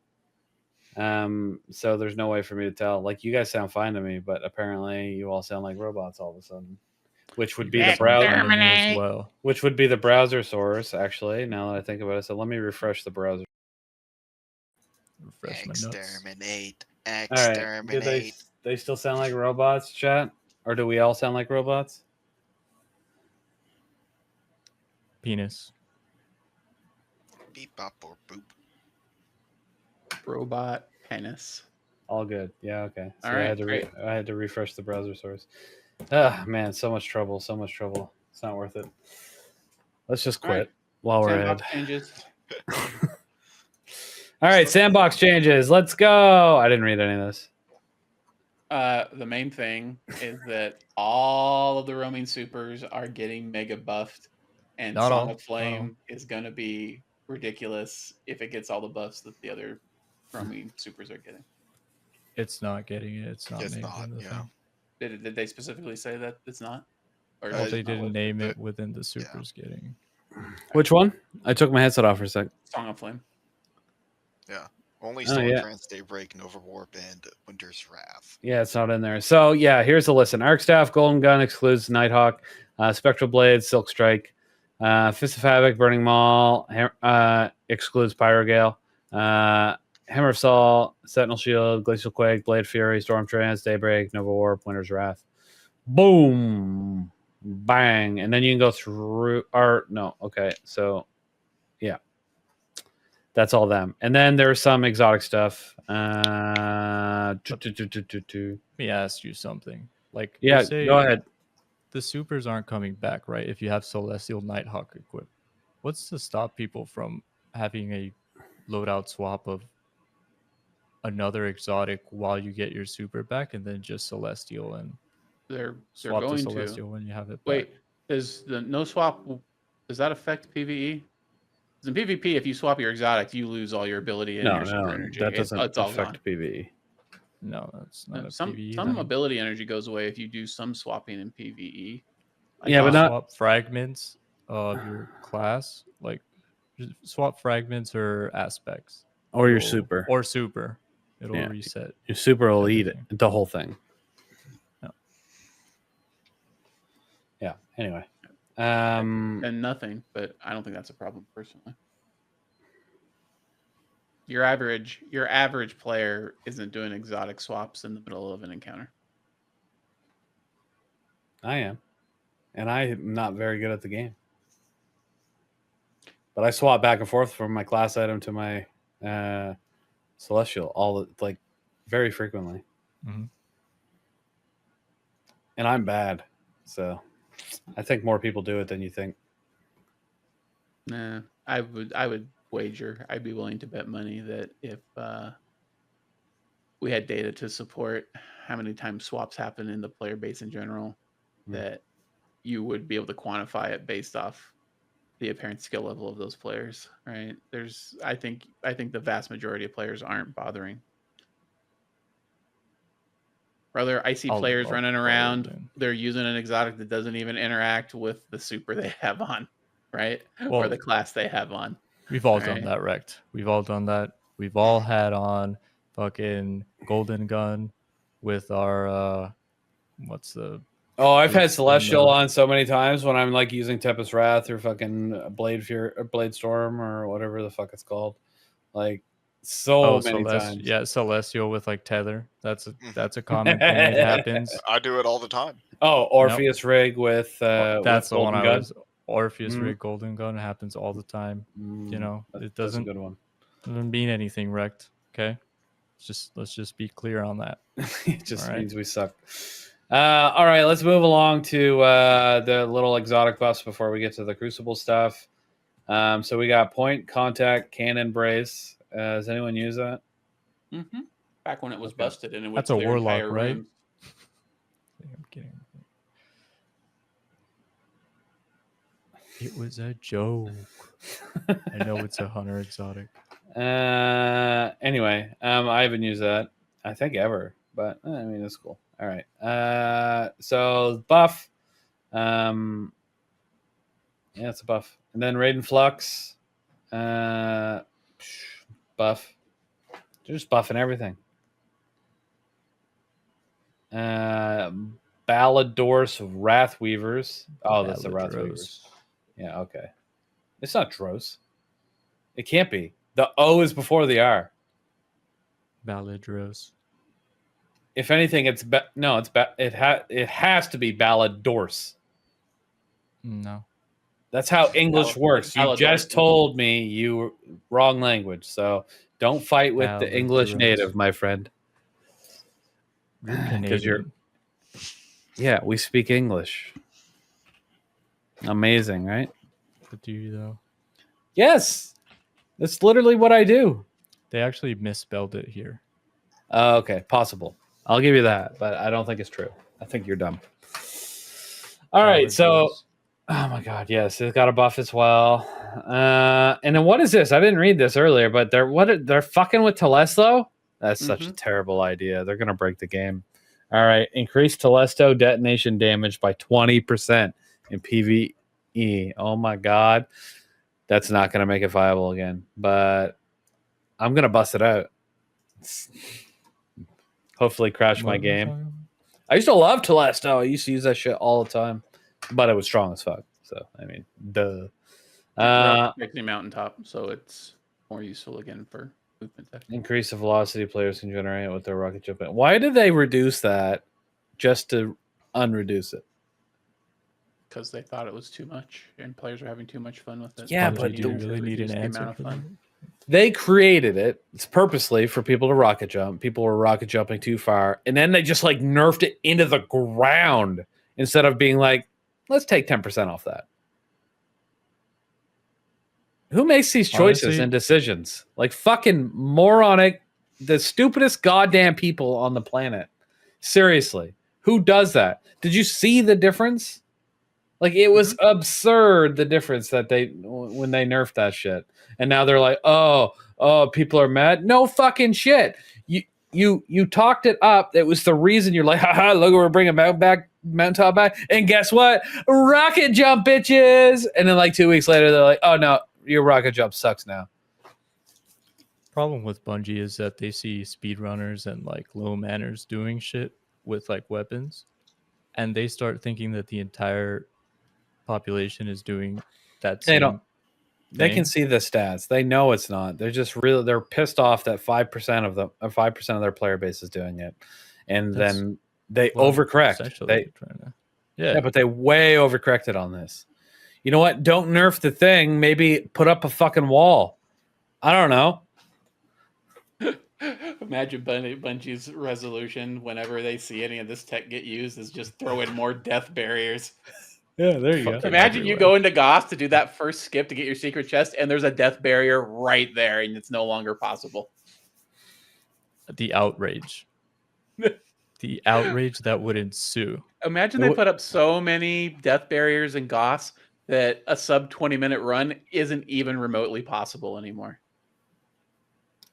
[SPEAKER 1] So there's no way for me to tell. Like, you guys sound fine to me, but apparently you all sound like robots all of a sudden, which would be the browser.
[SPEAKER 3] as well.
[SPEAKER 1] Which would be the browser source, actually. Now that I think about it, so let me refresh the browser.
[SPEAKER 3] Refresh my nuts.
[SPEAKER 4] Exterminate.
[SPEAKER 1] All right,
[SPEAKER 4] Exterminate.
[SPEAKER 1] do they still sound like robots, chat, or do we all sound like robots?
[SPEAKER 3] Penis.
[SPEAKER 4] Beep bop or boop.
[SPEAKER 2] Robot penis.
[SPEAKER 1] All good. Yeah. Okay. So
[SPEAKER 2] All right, great.
[SPEAKER 1] I had to refresh the browser source. Ah, man, so much trouble. So much trouble. It's not worth it. Let's just
[SPEAKER 2] All right.
[SPEAKER 1] quit while we're ahead.
[SPEAKER 2] Sandbox changes.
[SPEAKER 1] All right, sandbox changes. Let's go. I didn't read any of this.
[SPEAKER 2] The main thing is that all of the roaming supers are getting mega buffed, and
[SPEAKER 3] Not
[SPEAKER 2] Song
[SPEAKER 3] all.
[SPEAKER 2] of Flame is going to be ridiculous if it gets all the buffs that the other roaming supers are getting.
[SPEAKER 3] It's not getting it. It's
[SPEAKER 4] It's
[SPEAKER 3] named
[SPEAKER 4] not,
[SPEAKER 3] in the
[SPEAKER 4] yeah.
[SPEAKER 3] thing.
[SPEAKER 2] Did they specifically say that it's not? Or
[SPEAKER 3] Well,
[SPEAKER 2] is
[SPEAKER 3] they
[SPEAKER 2] it not
[SPEAKER 3] didn't
[SPEAKER 2] listed?
[SPEAKER 3] name it within the supers getting.
[SPEAKER 1] Which one? I took my headset off for a sec.
[SPEAKER 2] Song of Flame.
[SPEAKER 4] Only
[SPEAKER 1] Oh, yeah.
[SPEAKER 4] Stormtrance, Daybreak, Nova Warp, and Winter's Wrath.
[SPEAKER 1] Yeah, it's not in there. So yeah, here's the list. Arc Staff, Golden Gun excludes Nighthawk, Spectral Blade, Silk Strike, Fist of Havoc, Burning Maul, excludes Pyrogale, Hammer of Saul, Sentinel Shield, Glacial Quake, Blade Fury, Storm Trance, Daybreak, Nova Warp, Winter's Wrath. Boom, bang, and then you can go through. Or no, okay, so yeah. That's all them. And then there's some exotic stuff.
[SPEAKER 3] Let me ask you something. Like,
[SPEAKER 1] Yeah,
[SPEAKER 3] you say
[SPEAKER 1] go ahead.
[SPEAKER 3] the supers aren't coming back, right? If you have Celestial Nighthawk equipped, what's to stop people from having a loadout swap of another exotic while you get your super back, and then just Celestial and
[SPEAKER 2] They're
[SPEAKER 3] swap to
[SPEAKER 2] going
[SPEAKER 3] Celestial
[SPEAKER 2] to.
[SPEAKER 3] when you have it back?
[SPEAKER 2] Wait, does the no swap, does that affect PvE? 'Cause in PvP, if you swap your exotic, you lose all your ability and your super energy.
[SPEAKER 1] that doesn't
[SPEAKER 2] it's all
[SPEAKER 1] affect
[SPEAKER 2] gone.
[SPEAKER 1] PvE.
[SPEAKER 3] No, that's not a
[SPEAKER 2] Some
[SPEAKER 3] PvE.
[SPEAKER 2] some
[SPEAKER 3] then.
[SPEAKER 2] ability energy goes away if you do some swapping in PvE. Like,
[SPEAKER 1] Yeah, but not-
[SPEAKER 3] swap fragments of your class, like just swap fragments or aspects,
[SPEAKER 1] Or your
[SPEAKER 3] It'll-
[SPEAKER 1] super.
[SPEAKER 3] or super. It'll
[SPEAKER 1] Yeah.
[SPEAKER 3] reset.
[SPEAKER 1] Your super will eat it,
[SPEAKER 3] everything.
[SPEAKER 1] the whole thing.
[SPEAKER 3] Yeah.
[SPEAKER 1] Yeah. Anyway.
[SPEAKER 2] and nothing, but I don't think that's a problem personally. Your average player isn't doing exotic swaps in the middle of an encounter.
[SPEAKER 1] I am. And I'm not very good at the game. But I swap back and forth from my class item to my Celestial very frequently.
[SPEAKER 3] Mhm.
[SPEAKER 1] And I'm bad. So I think more people do it than you think.
[SPEAKER 2] Nah, I would wager, I'd be willing to bet money that if we had data to support how many times swaps happen in the player base in general, that you would be able to quantify it based off the apparent skill level of those players, right? I think the vast majority of players aren't bothering. Rather, I see players
[SPEAKER 3] I'll
[SPEAKER 2] running
[SPEAKER 3] follow
[SPEAKER 2] around,
[SPEAKER 3] then.
[SPEAKER 2] they're using an exotic that doesn't even interact with the super they have on, right? Or
[SPEAKER 3] Well,
[SPEAKER 2] the class they have on.
[SPEAKER 3] We've all
[SPEAKER 2] All
[SPEAKER 3] done
[SPEAKER 2] right.
[SPEAKER 3] that, wrecked. We've all done that. We've all had on fucking Golden Gun with our what's the
[SPEAKER 1] Oh, I've had
[SPEAKER 3] It's been,
[SPEAKER 1] Celestial on so many times when I'm like using Tempest Wrath or fucking Blade Fury or Blade Storm or whatever the fuck it's called. Like so many times.
[SPEAKER 3] Yeah, Celestial with like tether. That's a common thing that happens.
[SPEAKER 4] I do it all the time.
[SPEAKER 1] Oh, Orpheus Rig with
[SPEAKER 3] That's the one
[SPEAKER 1] Golden
[SPEAKER 3] I
[SPEAKER 1] Gun.
[SPEAKER 3] was. Orpheus
[SPEAKER 1] Mhm.
[SPEAKER 3] Rig Golden Gun happens all the time. You know, it
[SPEAKER 1] That's
[SPEAKER 3] doesn't
[SPEAKER 1] a good one.
[SPEAKER 3] mean anything, wrecked. Okay, let's just be clear on that.
[SPEAKER 1] It just
[SPEAKER 3] All right.
[SPEAKER 1] means we suck. All right, let's move along to the little exotic buffs before we get to the Crucible stuff. So we got Point, Contact, Cannon, Brace. Does anyone use that?
[SPEAKER 2] Mm-hmm. Back when it was
[SPEAKER 1] Okay.
[SPEAKER 2] busted and it would
[SPEAKER 3] That's a
[SPEAKER 2] clear
[SPEAKER 3] warlock,
[SPEAKER 2] entire
[SPEAKER 3] right?
[SPEAKER 2] rooms.
[SPEAKER 3] I'm kidding. It was a joke. I know it's a hunter exotic.
[SPEAKER 1] Anyway, I haven't used that, I think, ever, but I mean, it's cool. All right. So buff. Yeah, it's a buff. And then Raiden Flux. Buff. They're just buffing everything. Ballador's Wrathweavers. Oh, that's the Wrathweavers. Yeah, okay. It's not Dros. It can't be. The O is before the R.
[SPEAKER 3] Balladros.
[SPEAKER 1] If anything, it's it has to be Balladors.
[SPEAKER 3] No.
[SPEAKER 1] That's how English works. You
[SPEAKER 2] Balladors.
[SPEAKER 1] just told me you were wrong language, so don't fight with the English
[SPEAKER 3] Balladros.
[SPEAKER 1] native, my friend.
[SPEAKER 3] You're
[SPEAKER 1] 'Cause
[SPEAKER 3] Canadian.
[SPEAKER 1] Yeah, we speak English. Amazing, right?
[SPEAKER 3] But do you though?
[SPEAKER 1] Yes, that's literally what I do.
[SPEAKER 3] They actually misspelled it here.
[SPEAKER 1] Okay, possible. I'll give you that, but I don't think it's true. I think you're dumb. All right, so oh my god, yes, it's got a buff as well. And then what is this? I didn't read this earlier, but they're fucking with Telesto? That's such a terrible idea. They're gonna break the game. All right, increase Telesto detonation damage by 20% in PvE. Oh my god, that's not gonna make it viable again. But I'm gonna bust it out. Hopefully, crash my game. I used to love Telesto. I used to use that shit all the time, but it was strong as fuck. So I mean, duh.
[SPEAKER 2] Protecting mountaintop, so it's more useful again for movement.
[SPEAKER 1] Increase the velocity players can generate with their rocket jump. Why did they reduce that just to unreduce it?
[SPEAKER 2] Because they thought it was too much, and players are having too much fun with it.
[SPEAKER 1] Yeah,
[SPEAKER 3] But
[SPEAKER 1] but
[SPEAKER 3] do you
[SPEAKER 1] the-
[SPEAKER 3] really need an
[SPEAKER 2] reduce the
[SPEAKER 3] answer
[SPEAKER 2] amount
[SPEAKER 3] for
[SPEAKER 2] of
[SPEAKER 3] that?
[SPEAKER 2] fun.
[SPEAKER 1] They created it purposely for people to rocket jump. People were rocket jumping too far, and then they just like nerfed it into the ground instead of being like, let's take 10% off that. Who makes these choices
[SPEAKER 3] Honestly-
[SPEAKER 1] and decisions? Like fucking moronic, the stupidest goddamn people on the planet. Seriously, who does that? Did you see the difference? Like it was absurd the difference that when they nerfed that shit, and now they're like, oh, people are mad. No fucking shit. You talked it up. It was the reason you're like, haha, look, we're bringing back mountaintop back, and guess what? Rocket jump, bitches. And then like 2 weeks later, they're like, oh no, your rocket jump sucks now.
[SPEAKER 3] Problem with Bungie is that they see speedrunners and like low manners doing shit with like weapons, and they start thinking that the entire population is doing that.
[SPEAKER 1] They don't.
[SPEAKER 3] same
[SPEAKER 1] They can
[SPEAKER 3] thing.
[SPEAKER 1] see the stats. They know it's not. They're just really. They're pissed off that 5% of 5% of their player base is doing it, and
[SPEAKER 3] That's
[SPEAKER 1] then they
[SPEAKER 3] Well,
[SPEAKER 1] overcorrect.
[SPEAKER 3] essentially
[SPEAKER 1] They
[SPEAKER 3] trying to,
[SPEAKER 1] yeah, but they way overcorrected on this. You know what? Don't nerf the thing. Maybe put up a fucking wall. I don't know.
[SPEAKER 2] Imagine Bungie's resolution whenever they see any of this tech get used is just throw in more death barriers.
[SPEAKER 1] Yeah, there you
[SPEAKER 3] Fucking
[SPEAKER 2] Imagine you
[SPEAKER 3] everywhere.
[SPEAKER 2] go into Goss to do that first skip to get your secret chest, and there's a death barrier right there, and it's no longer possible.
[SPEAKER 3] The outrage. The outrage that would ensue.
[SPEAKER 2] Imagine they put up so many death barriers in Goss that a sub 20-minute run isn't even remotely possible anymore.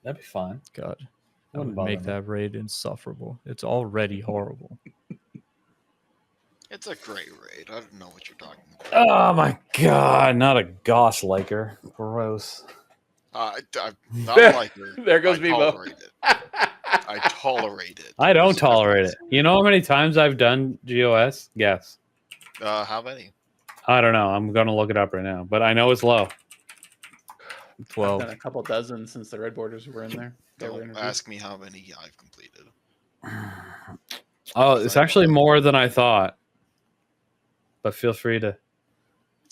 [SPEAKER 1] That'd be fine.
[SPEAKER 3] God, that
[SPEAKER 1] Wouldn't
[SPEAKER 3] would make
[SPEAKER 1] bother me.
[SPEAKER 3] that raid insufferable. It's already horrible.
[SPEAKER 4] It's a great raid. I don't know what you're talking about.
[SPEAKER 1] Oh my god! Not a Goss liker. Gross.
[SPEAKER 4] I'm not like her.
[SPEAKER 2] There goes
[SPEAKER 4] I
[SPEAKER 2] Bebo.
[SPEAKER 4] tolerate it. I tolerate it.
[SPEAKER 1] I don't
[SPEAKER 4] There's a
[SPEAKER 1] tolerate it.
[SPEAKER 4] difference.
[SPEAKER 1] You know how many times I've done GOS? Yes.
[SPEAKER 4] How many?
[SPEAKER 1] I don't know. I'm gonna look it up right now, but I know it's low.
[SPEAKER 3] 12.
[SPEAKER 2] Done a couple dozen since the Red Borders were in there. They were
[SPEAKER 4] Don't
[SPEAKER 2] introduced.
[SPEAKER 4] ask me how many I've completed.
[SPEAKER 1] Oh, it's actually more than I thought. But feel free to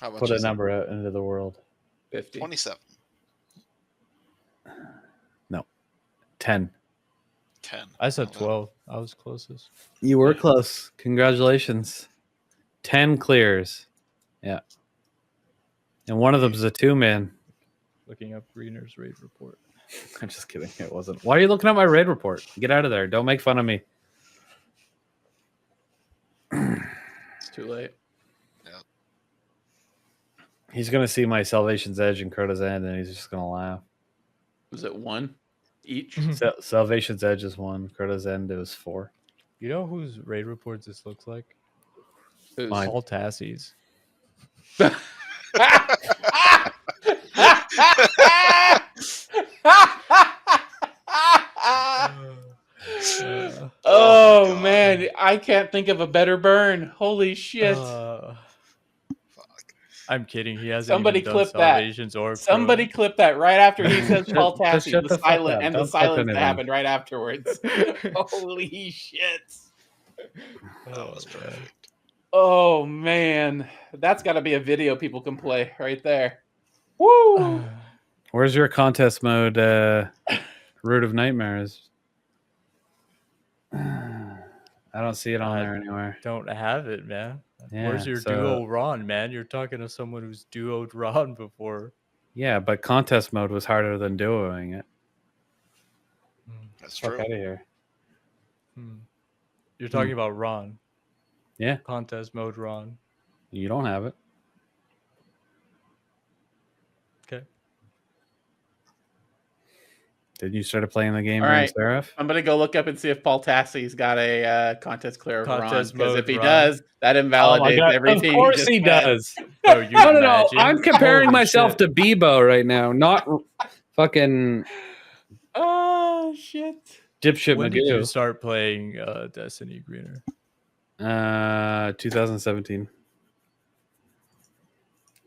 [SPEAKER 4] How much
[SPEAKER 1] put a
[SPEAKER 4] is it?
[SPEAKER 1] number out into the world.
[SPEAKER 2] 50.
[SPEAKER 4] 27.
[SPEAKER 1] 10.
[SPEAKER 4] 10.
[SPEAKER 3] I said
[SPEAKER 4] Oh, well.
[SPEAKER 3] 12. I was closest.
[SPEAKER 1] You were close. Congratulations. 10 clears. Yeah. And one of them's a 2-man.
[SPEAKER 3] Looking up Greener's raid report.
[SPEAKER 1] I'm just kidding. It wasn't. Why are you looking at my raid report? Get out of there. Don't make fun of me.
[SPEAKER 2] It's too late.
[SPEAKER 1] He's gonna see my Salvation's Edge and Crota's End, and he's just gonna laugh.
[SPEAKER 2] Was it 1 each?
[SPEAKER 1] Salvation's Edge is 1. Crota's End, it was 4.
[SPEAKER 3] You know whose raid reports this looks like?
[SPEAKER 2] Who's-
[SPEAKER 1] Mine.
[SPEAKER 3] Paul Tassie's.
[SPEAKER 2] Oh
[SPEAKER 4] God.
[SPEAKER 2] man, I can't think of a better burn. Holy shit!
[SPEAKER 4] Fuck.
[SPEAKER 3] I'm kidding. He hasn't
[SPEAKER 2] Somebody
[SPEAKER 3] even done
[SPEAKER 2] clip that.
[SPEAKER 3] Salvations or
[SPEAKER 2] Somebody
[SPEAKER 3] Crow.
[SPEAKER 2] clip that right after he says
[SPEAKER 1] Just-
[SPEAKER 2] Paul
[SPEAKER 1] just
[SPEAKER 2] Tassi.
[SPEAKER 1] shut
[SPEAKER 2] The
[SPEAKER 1] the fuck
[SPEAKER 2] silent
[SPEAKER 1] up.
[SPEAKER 2] and the
[SPEAKER 1] Don't clip
[SPEAKER 2] silence that
[SPEAKER 1] anything.
[SPEAKER 2] happened right afterwards. Holy shit!
[SPEAKER 4] That was perfect.
[SPEAKER 2] Oh man, that's got to be a video people can play right there. Woo!
[SPEAKER 1] Where's your contest mode? Root of Nightmares. I don't see it on there anywhere.
[SPEAKER 3] Don't have it, man.
[SPEAKER 1] Yeah,
[SPEAKER 3] Where's your
[SPEAKER 1] so-
[SPEAKER 3] duo Ron, man? You're talking to someone who's duoed Ron before.
[SPEAKER 1] Yeah, but contest mode was harder than duoing it.
[SPEAKER 4] That's
[SPEAKER 1] Fuck
[SPEAKER 4] true.
[SPEAKER 1] out of here.
[SPEAKER 3] You're talking about Ron.
[SPEAKER 1] Yeah.
[SPEAKER 3] Contest mode Ron.
[SPEAKER 1] You don't have it.
[SPEAKER 3] Okay.
[SPEAKER 1] Did you start playing the game
[SPEAKER 2] All
[SPEAKER 1] during
[SPEAKER 2] right.
[SPEAKER 1] Seraph?
[SPEAKER 2] I'm gonna go look up and see if Paul Tassi's got a contest clear of Ron.
[SPEAKER 3] Contest
[SPEAKER 2] Because
[SPEAKER 3] mode
[SPEAKER 2] if he
[SPEAKER 3] Ron.
[SPEAKER 2] does, that invalidates everything.
[SPEAKER 1] Of course
[SPEAKER 2] just
[SPEAKER 1] he
[SPEAKER 2] said.
[SPEAKER 1] does.
[SPEAKER 3] Bro, you
[SPEAKER 1] No.
[SPEAKER 3] imagine?
[SPEAKER 1] I'm comparing
[SPEAKER 3] Holy
[SPEAKER 1] myself
[SPEAKER 3] shit.
[SPEAKER 1] to Bebo right now, not fucking
[SPEAKER 2] Oh shit!
[SPEAKER 3] When
[SPEAKER 1] dipshit
[SPEAKER 3] did you
[SPEAKER 1] Magoo.
[SPEAKER 3] start playing Destiny Greener?
[SPEAKER 1] 2017.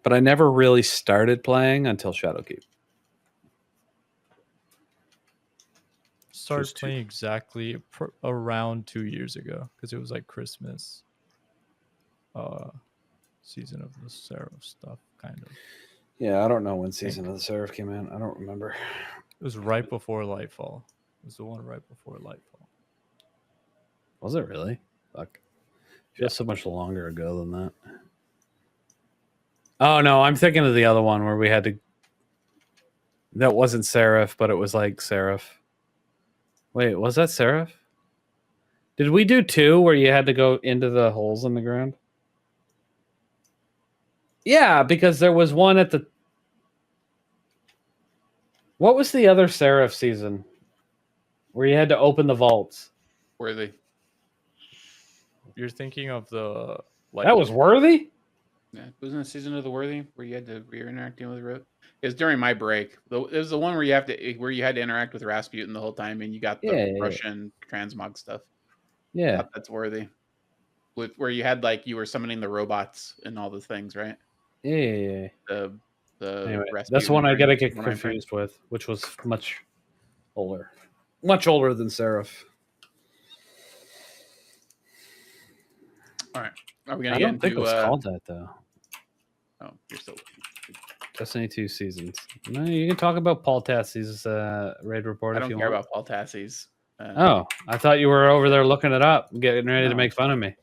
[SPEAKER 1] But I never really started playing until Shadowkeep.
[SPEAKER 3] Started
[SPEAKER 1] Just two.
[SPEAKER 3] playing exactly around 2 years ago because it was like Christmas season of the Seraph stuff, kind of.
[SPEAKER 1] Yeah, I don't know when Season of the Seraph came out. I don't remember.
[SPEAKER 3] It was right before Lightfall. It was the one right before Lightfall.
[SPEAKER 1] Was it really? Fuck. Feels so much longer ago than that. Oh no, I'm thinking of the other one where we had to. That wasn't Seraph, but it was like Seraph. Wait, was that Seraph? Did we do 2 where you had to go into the holes in the ground? Yeah, because there was one at the. What was the other Seraph season where you had to open the vaults?
[SPEAKER 2] Worthy.
[SPEAKER 3] You're thinking of the
[SPEAKER 1] That was Worthy?
[SPEAKER 2] Yeah, wasn't it Season of the Worthy where you had to you're interacting with Root? It was during my break. It was the one where you had to interact with Rasputin the whole time, and you got the
[SPEAKER 1] Yeah.
[SPEAKER 2] Russian transmog stuff.
[SPEAKER 1] Yeah.
[SPEAKER 2] That's Worthy. With where you had like you were summoning the robots and all the things, right?
[SPEAKER 1] Yeah.
[SPEAKER 2] The
[SPEAKER 1] Anyway, that's the
[SPEAKER 2] Rasputin
[SPEAKER 1] one I gotta
[SPEAKER 2] thing,
[SPEAKER 1] get
[SPEAKER 2] one I'm
[SPEAKER 1] confused with, which was much older. Much older than Seraph.
[SPEAKER 2] All right. Are we
[SPEAKER 1] I
[SPEAKER 2] gonna get
[SPEAKER 1] don't think it
[SPEAKER 2] into?
[SPEAKER 1] was called that though.
[SPEAKER 2] Oh, you're still.
[SPEAKER 1] Destiny 2 seasons. No, you can talk about Paul Tassie's raid report
[SPEAKER 2] I
[SPEAKER 1] if
[SPEAKER 2] don't
[SPEAKER 1] you
[SPEAKER 2] care
[SPEAKER 1] want.
[SPEAKER 2] about Paul Tassie's.
[SPEAKER 1] Oh, I thought you were over there looking it up, getting ready to
[SPEAKER 2] No.
[SPEAKER 1] make fun of me.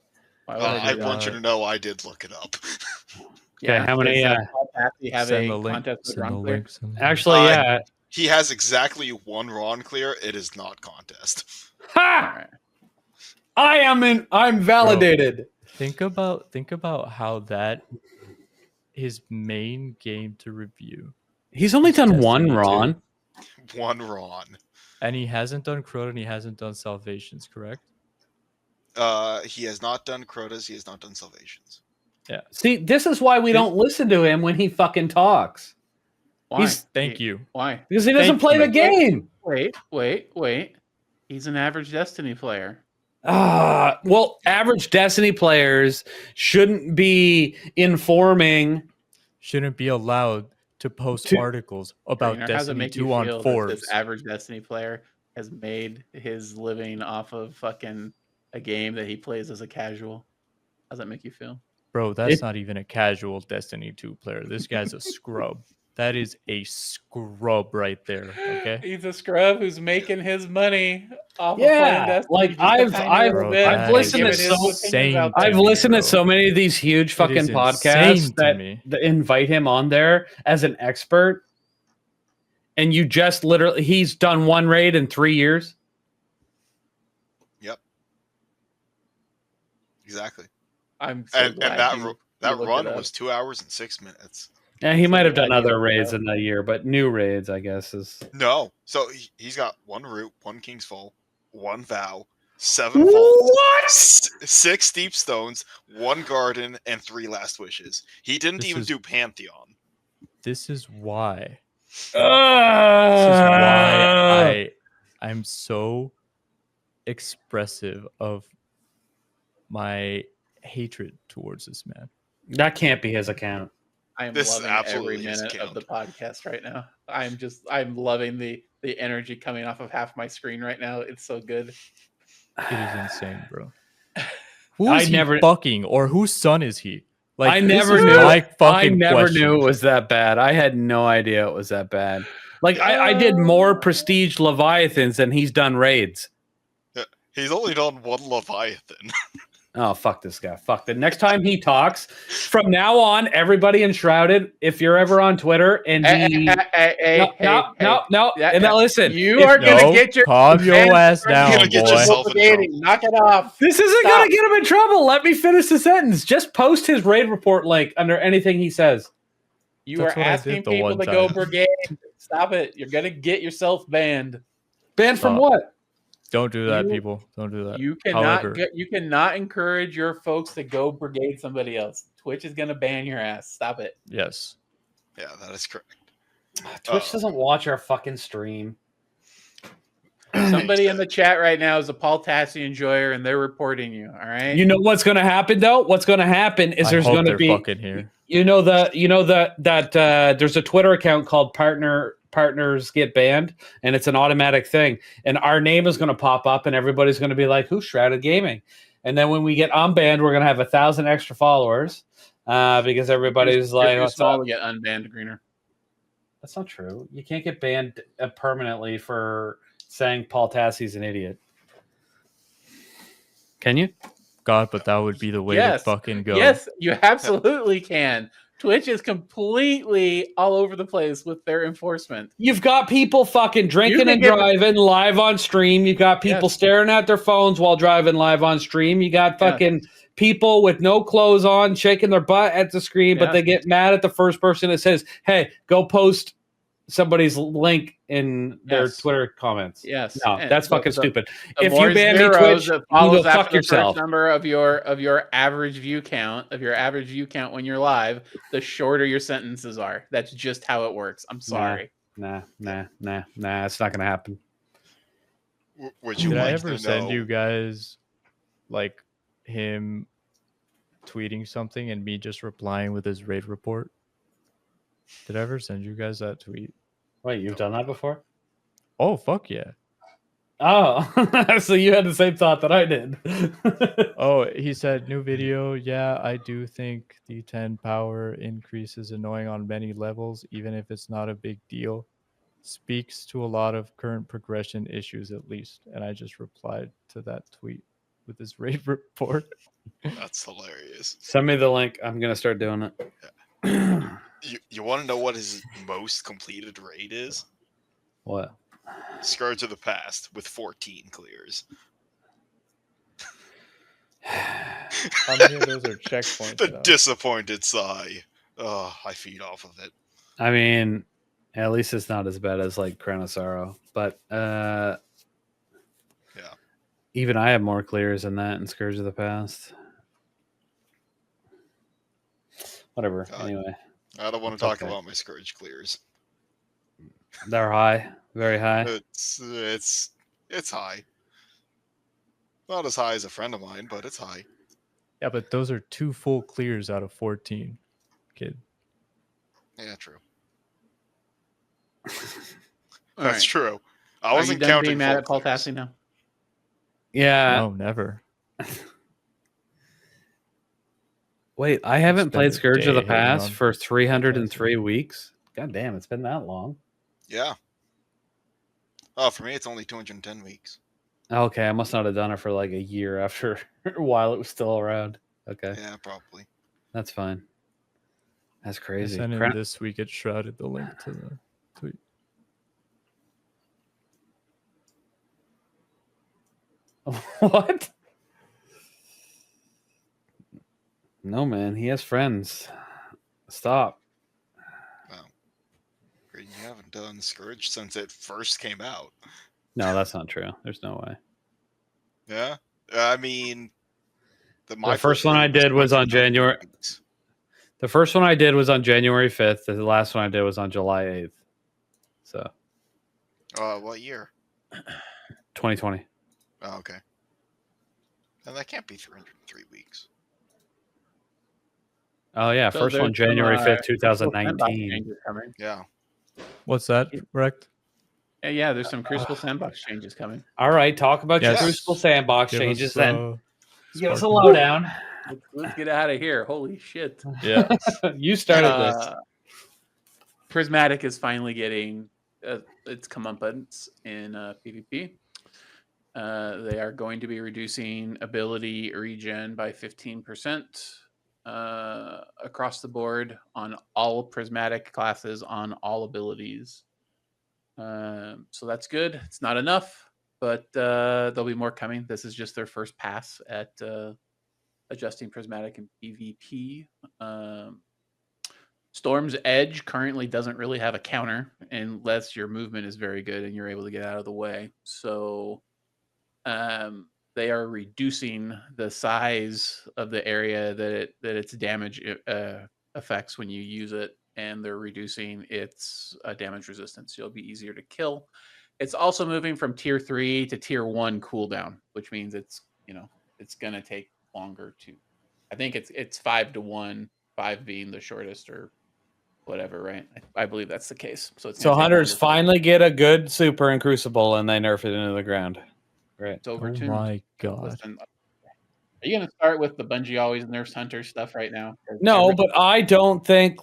[SPEAKER 2] Why would I
[SPEAKER 4] I
[SPEAKER 2] do
[SPEAKER 4] want
[SPEAKER 2] that?
[SPEAKER 4] you to know I did look it up.
[SPEAKER 1] Okay, how many,
[SPEAKER 2] does, Paul Tassie have
[SPEAKER 3] send
[SPEAKER 2] a
[SPEAKER 3] the link.
[SPEAKER 2] contest with
[SPEAKER 3] Send the
[SPEAKER 2] Ron Clear?
[SPEAKER 3] link. Send the
[SPEAKER 1] Actually, yeah.
[SPEAKER 4] He has exactly 1 Ron clear. It is not contest.
[SPEAKER 2] All
[SPEAKER 1] Ha!
[SPEAKER 2] right.
[SPEAKER 1] I'm validated.
[SPEAKER 3] Think about how that his main game to review,
[SPEAKER 1] He's only done
[SPEAKER 3] Destiny
[SPEAKER 1] one,
[SPEAKER 3] 2.
[SPEAKER 1] Ron.
[SPEAKER 4] 1 Ron.
[SPEAKER 3] and he hasn't done Crota and he hasn't done Salvations, correct?
[SPEAKER 4] He has not done Crotas. He has not done Salvations.
[SPEAKER 1] See, this is why we don't listen to him when he fucking talks.
[SPEAKER 2] Why?
[SPEAKER 3] Thank you.
[SPEAKER 2] Why?
[SPEAKER 1] Because he doesn't
[SPEAKER 3] Thank
[SPEAKER 1] play
[SPEAKER 3] you.
[SPEAKER 1] the game.
[SPEAKER 2] Wait. He's an average Destiny player.
[SPEAKER 1] Well, average Destiny players shouldn't be informing.
[SPEAKER 3] Shouldn't be allowed to post
[SPEAKER 1] To-
[SPEAKER 3] articles about
[SPEAKER 2] Trainer, how does it
[SPEAKER 3] Destiny
[SPEAKER 2] make you
[SPEAKER 3] 2 on
[SPEAKER 2] feel that
[SPEAKER 3] Forbes.
[SPEAKER 2] this average Destiny player has made his living off of fucking a game that he plays as a casual? How does that make you feel?
[SPEAKER 3] Bro, that's not even a casual Destiny 2 player. This guy's a scrub. That is a scrub right there. Okay.
[SPEAKER 2] He's a scrub who's making his money off
[SPEAKER 1] Yeah,
[SPEAKER 2] of playing Destiny.
[SPEAKER 1] like,
[SPEAKER 2] just a
[SPEAKER 1] I've-
[SPEAKER 2] tiny
[SPEAKER 1] I've-
[SPEAKER 2] little
[SPEAKER 3] Bro,
[SPEAKER 2] bit
[SPEAKER 3] that
[SPEAKER 2] and
[SPEAKER 1] listened to
[SPEAKER 2] giving his
[SPEAKER 1] so-
[SPEAKER 2] opinions
[SPEAKER 3] insane
[SPEAKER 2] out
[SPEAKER 3] to
[SPEAKER 2] there.
[SPEAKER 1] I've
[SPEAKER 3] me,
[SPEAKER 1] listened to
[SPEAKER 3] bro.
[SPEAKER 1] so many of these huge fucking
[SPEAKER 3] is
[SPEAKER 1] podcasts
[SPEAKER 3] insane to
[SPEAKER 1] that
[SPEAKER 3] me.
[SPEAKER 1] invite him on there as an expert, and you just literally he's done one raid in 3 years.
[SPEAKER 4] Yep. Exactly.
[SPEAKER 2] I'm so
[SPEAKER 4] And
[SPEAKER 2] glad
[SPEAKER 4] that
[SPEAKER 2] you
[SPEAKER 4] that
[SPEAKER 2] looked
[SPEAKER 4] run
[SPEAKER 2] it up.
[SPEAKER 4] was 2 hours and 6 minutes.
[SPEAKER 1] Yeah, he
[SPEAKER 2] It's a
[SPEAKER 1] might have
[SPEAKER 2] good
[SPEAKER 1] done
[SPEAKER 2] idea,
[SPEAKER 1] other raids
[SPEAKER 2] though.
[SPEAKER 1] in the year, but new raids, I guess, is
[SPEAKER 4] No. So he's got 1 root, 1 King's Fall, 1 Vow, 7 Vaults,
[SPEAKER 1] what?
[SPEAKER 4] 6 Deep Stones, 1 Garden, and 3 Last Wishes. He didn't
[SPEAKER 3] This
[SPEAKER 4] even
[SPEAKER 3] is-
[SPEAKER 4] do Pantheon.
[SPEAKER 3] This is why.
[SPEAKER 1] This
[SPEAKER 3] This is why I'm so expressive of my hatred towards this man.
[SPEAKER 1] that can't be his account.
[SPEAKER 2] I am
[SPEAKER 4] This is
[SPEAKER 2] loving every
[SPEAKER 4] absolutely his
[SPEAKER 2] minute of the
[SPEAKER 4] account.
[SPEAKER 2] podcast right now. I'm loving the energy coming off of half my screen right now. It's so good.
[SPEAKER 3] It is insane, bro. Who
[SPEAKER 1] I
[SPEAKER 3] is he
[SPEAKER 1] never-
[SPEAKER 3] fucking, or whose son is he? Like,
[SPEAKER 1] I
[SPEAKER 3] this
[SPEAKER 1] never
[SPEAKER 3] is
[SPEAKER 1] knew.
[SPEAKER 3] my
[SPEAKER 1] I
[SPEAKER 3] fucking
[SPEAKER 1] never
[SPEAKER 3] question.
[SPEAKER 1] knew it was that bad. I had no idea it was that bad. Like I did more prestige Leviathans than he's done raids.
[SPEAKER 4] He's only done 1 Leviathan.
[SPEAKER 1] Oh, fuck this guy. Fuck the next time he talks. From now on, everybody in Shrouded, if you're ever on Twitter and he no.
[SPEAKER 2] Yeah,
[SPEAKER 1] And now listen,
[SPEAKER 2] You
[SPEAKER 1] if-
[SPEAKER 2] are gonna
[SPEAKER 3] No,
[SPEAKER 2] get your
[SPEAKER 3] calm your
[SPEAKER 2] hands
[SPEAKER 3] ass
[SPEAKER 2] from
[SPEAKER 3] down,
[SPEAKER 4] You're gonna get
[SPEAKER 3] boy.
[SPEAKER 4] yourself in
[SPEAKER 2] Dating.
[SPEAKER 4] trouble.
[SPEAKER 2] Knock it off.
[SPEAKER 1] this isn't
[SPEAKER 2] Stop.
[SPEAKER 1] gonna get him in trouble. Let me finish the sentence. Just post his raid report link under anything he says.
[SPEAKER 2] You
[SPEAKER 3] That's
[SPEAKER 2] are
[SPEAKER 3] what I
[SPEAKER 2] asking
[SPEAKER 3] did the
[SPEAKER 2] people
[SPEAKER 3] one
[SPEAKER 2] to go
[SPEAKER 3] time.
[SPEAKER 2] brigade. Stop it. You're gonna get yourself banned.
[SPEAKER 1] Banned from
[SPEAKER 3] Stop.
[SPEAKER 1] what?
[SPEAKER 3] Don't do that,
[SPEAKER 2] You-
[SPEAKER 3] people. Don't do that.
[SPEAKER 2] You cannot
[SPEAKER 3] However,
[SPEAKER 2] you cannot encourage your folks to go brigade somebody else. Twitch is gonna ban your ass. Stop it.
[SPEAKER 3] yes.
[SPEAKER 4] Yeah, that is correct.
[SPEAKER 1] Twitch doesn't watch our fucking stream.
[SPEAKER 2] Somebody in the chat right now is a Paul Tassi enjoyer, and they're reporting you. All right.
[SPEAKER 1] You know what's going to happen though? What's going to happen is
[SPEAKER 3] I
[SPEAKER 1] there's
[SPEAKER 3] hope
[SPEAKER 1] going to
[SPEAKER 3] they're
[SPEAKER 1] be
[SPEAKER 3] fucking here.
[SPEAKER 1] there's a Twitter account called Partners Get Banned, and it's an automatic thing. And our name is going to pop up, and everybody's going to be like, "Who's Shrouded Gaming?" And then when we get unbanned, we're going to have 1,000 extra followers because everybody's like,
[SPEAKER 2] You're
[SPEAKER 1] "What's
[SPEAKER 2] small
[SPEAKER 1] up?"
[SPEAKER 2] to get unbanned, Greener.
[SPEAKER 1] That's not true. You can't get banned permanently for saying Paul Tassi's an idiot. Can you?
[SPEAKER 3] God, but that would be the way to
[SPEAKER 2] Yes.
[SPEAKER 3] fucking go.
[SPEAKER 2] Yes, you absolutely can. Twitch is completely all over the place with their enforcement.
[SPEAKER 1] You've got people fucking drinking
[SPEAKER 2] can
[SPEAKER 1] and
[SPEAKER 2] get-
[SPEAKER 1] driving live on stream. You've got people
[SPEAKER 2] Yes.
[SPEAKER 1] staring at their phones while driving live on stream. You got fucking people with no clothes on shaking their butt at the screen, but
[SPEAKER 2] Yeah.
[SPEAKER 1] they get mad at the first person that says, "Hey, go post somebody's link in their
[SPEAKER 2] Yes.
[SPEAKER 1] Twitter comments."
[SPEAKER 2] Yes.
[SPEAKER 1] No,
[SPEAKER 2] And
[SPEAKER 1] that's
[SPEAKER 2] the-
[SPEAKER 1] fucking
[SPEAKER 2] the-
[SPEAKER 1] stupid.
[SPEAKER 2] the
[SPEAKER 1] If
[SPEAKER 2] more
[SPEAKER 1] you ban me
[SPEAKER 2] zeros
[SPEAKER 1] Twitch,
[SPEAKER 2] that
[SPEAKER 1] you can
[SPEAKER 2] follows
[SPEAKER 1] go
[SPEAKER 2] after
[SPEAKER 1] fuck
[SPEAKER 2] the
[SPEAKER 1] yourself.
[SPEAKER 2] first number of your average view count when you're live, the shorter your sentences are. That's just how it works. I'm sorry.
[SPEAKER 1] Nah. It's not gonna happen.
[SPEAKER 4] Would you
[SPEAKER 3] Did I
[SPEAKER 4] like
[SPEAKER 3] ever
[SPEAKER 4] to
[SPEAKER 3] send
[SPEAKER 4] know?
[SPEAKER 3] you guys like him tweeting something and me just replying with his raid report? Did I ever send you guys that tweet?
[SPEAKER 1] Wait, you've done that before?
[SPEAKER 3] Oh, fuck yeah.
[SPEAKER 1] Oh, so you had the same thought that I did.
[SPEAKER 3] Oh, he said, new video. Yeah, I do think the 10 power increase is annoying on many levels, even if it's not a big deal. Speaks to a lot of current progression issues, at least. And I just replied to that tweet with his raid report.
[SPEAKER 4] That's hilarious.
[SPEAKER 1] Send me the link. I'm gonna start doing it.
[SPEAKER 4] You want to know what his most completed raid is?
[SPEAKER 1] What?
[SPEAKER 4] Scourge of the Past with 14 clears.
[SPEAKER 3] How many of those are checkpoints?
[SPEAKER 4] The
[SPEAKER 3] though?
[SPEAKER 4] disappointed sigh. Oh, I feed off of it.
[SPEAKER 1] I mean, at least it's not as bad as like Crown of Sorrow, but
[SPEAKER 4] Yeah.
[SPEAKER 1] even I have more clears than that in Scourge of the Past. Whatever.
[SPEAKER 4] God.
[SPEAKER 1] Anyway,
[SPEAKER 4] I don't want
[SPEAKER 1] It's
[SPEAKER 4] to talk
[SPEAKER 1] okay.
[SPEAKER 4] about my Scourge clears.
[SPEAKER 1] they're high, very high.
[SPEAKER 4] It's high. Not as high as a friend of mine, but it's high.
[SPEAKER 3] Yeah, but those are 2 full clears out of 14, kid.
[SPEAKER 4] Yeah, true.
[SPEAKER 2] All
[SPEAKER 4] That's
[SPEAKER 2] right.
[SPEAKER 4] true. I
[SPEAKER 2] Are you
[SPEAKER 4] wasn't
[SPEAKER 2] done
[SPEAKER 4] counting
[SPEAKER 2] being mad
[SPEAKER 4] full
[SPEAKER 2] at Paul
[SPEAKER 4] clears.
[SPEAKER 2] Tassi now?
[SPEAKER 1] Yeah.
[SPEAKER 3] No, never.
[SPEAKER 1] Wait, I haven't
[SPEAKER 3] Spend
[SPEAKER 1] played
[SPEAKER 3] a
[SPEAKER 1] Scourge of the
[SPEAKER 3] day hating
[SPEAKER 1] Past
[SPEAKER 3] on
[SPEAKER 1] for 303 weeks. God damn, it's been that long.
[SPEAKER 4] Yeah. Oh, for me, it's only 210 weeks.
[SPEAKER 1] Okay, I must not have done it for like a year after while it was still around. Okay,
[SPEAKER 4] Yeah, probably.
[SPEAKER 1] that's fine. That's
[SPEAKER 3] I
[SPEAKER 1] crazy.
[SPEAKER 3] sent him
[SPEAKER 1] Crown-
[SPEAKER 3] this week at Shrouded the link to the tweet.
[SPEAKER 1] What? No, man. He has friends. Stop.
[SPEAKER 4] You haven't done Scourge since it first came out.
[SPEAKER 1] No, that's not true. There's no way.
[SPEAKER 4] Yeah, I mean,
[SPEAKER 1] The first one I did was on January. The first one I did was on January 5th. The last one I did was on July 8th. So.
[SPEAKER 4] What year?
[SPEAKER 1] 2020.
[SPEAKER 4] Oh, okay. And that can't be 303 weeks.
[SPEAKER 1] Oh yeah,
[SPEAKER 2] So
[SPEAKER 1] first
[SPEAKER 2] there's
[SPEAKER 1] one January
[SPEAKER 2] some,
[SPEAKER 1] 5th,
[SPEAKER 2] Crucible Sandbox
[SPEAKER 1] 2019.
[SPEAKER 2] changes coming.
[SPEAKER 4] Yeah.
[SPEAKER 3] What's that, Correct?
[SPEAKER 2] Yeah, there's some Crucible Sandbox changes coming.
[SPEAKER 1] All right, talk about your
[SPEAKER 3] Yes.
[SPEAKER 1] Crucible Sandbox
[SPEAKER 3] Give
[SPEAKER 1] changes
[SPEAKER 3] us,
[SPEAKER 1] then. Give us a
[SPEAKER 3] Sparky.
[SPEAKER 1] lowdown.
[SPEAKER 2] Let's get out of here. Holy shit.
[SPEAKER 3] Yeah.
[SPEAKER 1] You started this.
[SPEAKER 2] Prismatic is finally getting its comeuppance in PvP. They are going to be reducing ability regen by 15% across the board on all prismatic classes on all abilities. So that's good. It's not enough, but there'll be more coming. This is just their first pass at adjusting prismatic and PvP. Storm's Edge currently doesn't really have a counter unless your movement is very good and you're able to get out of the way. So they are reducing the size of the area that its damage affects when you use it, and they're reducing its damage resistance. So it'll be easier to kill. It's also moving from tier 3 to tier 1 cooldown, which means it's gonna take longer to. I think it's 5 to 1, 5 being the shortest or whatever, right? I believe that's the case. So
[SPEAKER 1] Hunters finally get a good super in Crucible and they nerf it into the ground. Great.
[SPEAKER 2] It's
[SPEAKER 3] Oh
[SPEAKER 2] overtuned.
[SPEAKER 3] my god.
[SPEAKER 2] Listen, are you going to start with the Bungie always nerfs Hunter stuff right now?
[SPEAKER 1] No, but I don't think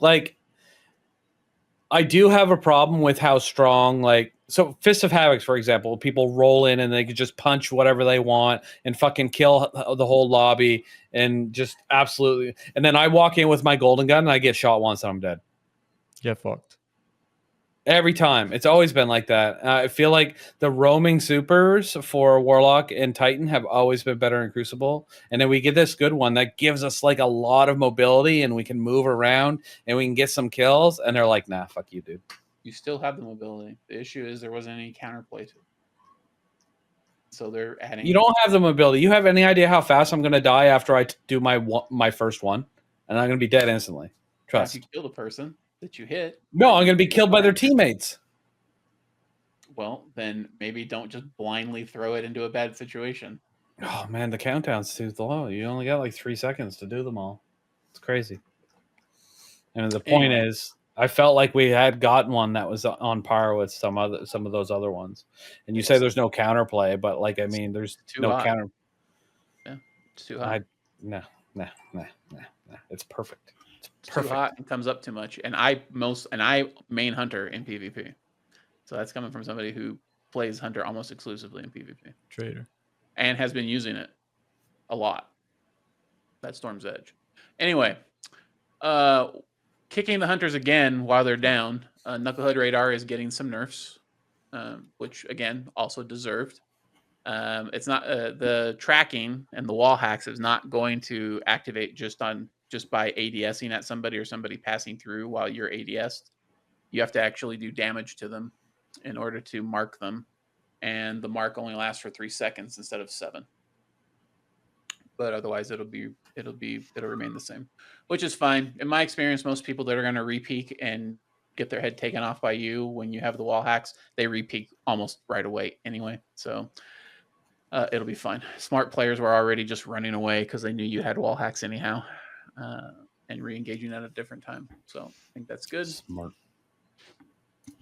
[SPEAKER 1] I do have a problem with how strong so Fist of Havocs, for example, people roll in and they could just punch whatever they want and fucking kill the whole lobby and just absolutely. And then I walk in with my golden gun and I get shot once and I'm dead.
[SPEAKER 3] Get fucked.
[SPEAKER 1] Every time. It's always been like that. I feel like the roaming supers for Warlock and Titan have always been better in Crucible. And then we get this good one that gives us a lot of mobility and we can move around and we can get some kills. And they're like, nah, fuck you, dude.
[SPEAKER 2] You still have the mobility. The issue is there wasn't any counterplay to it. So they're adding.
[SPEAKER 1] You don't have the mobility. You have any idea how fast I'm going to die after I do my first one? And I'm going to be dead instantly. Trust.
[SPEAKER 2] If you kill the person that you hit.
[SPEAKER 1] No, I'm going to be killed by their teammates.
[SPEAKER 2] Well, then maybe don't just blindly throw it into a bad situation.
[SPEAKER 1] Oh, man, the countdown's too low. You only got 3 seconds to do them all. It's crazy. And the point is, I felt like we had gotten one that was on par with some of those other ones. And you say there's no counterplay, but there's no counter.
[SPEAKER 2] Yeah, it's too hot.
[SPEAKER 1] No. It's perfect.
[SPEAKER 2] It's too hot and comes up too much. And I main Hunter in PvP. So that's coming from somebody who plays Hunter almost exclusively in PvP.
[SPEAKER 3] Traitor.
[SPEAKER 2] And has been using it a lot. That's Storm's Edge. Anyway, kicking the Hunters again while they're down. Knucklehead Radar is getting some nerfs, which again also deserved. It's not the tracking and the wall hacks is not going to activate just by ADSing at somebody or somebody passing through while you're ADS'd. You have to actually do damage to them in order to mark them, and the mark only lasts for 3 seconds instead of 7. But otherwise, it'll remain the same, which is fine. In my experience, most people that are going to repeak and get their head taken off by you when you have the wall hacks, they repeak almost right away anyway. So it'll be fine. Smart players were already just running away because they knew you had wall hacks anyhow, and re-engaging at a different time. So I think that's good.
[SPEAKER 1] Smart.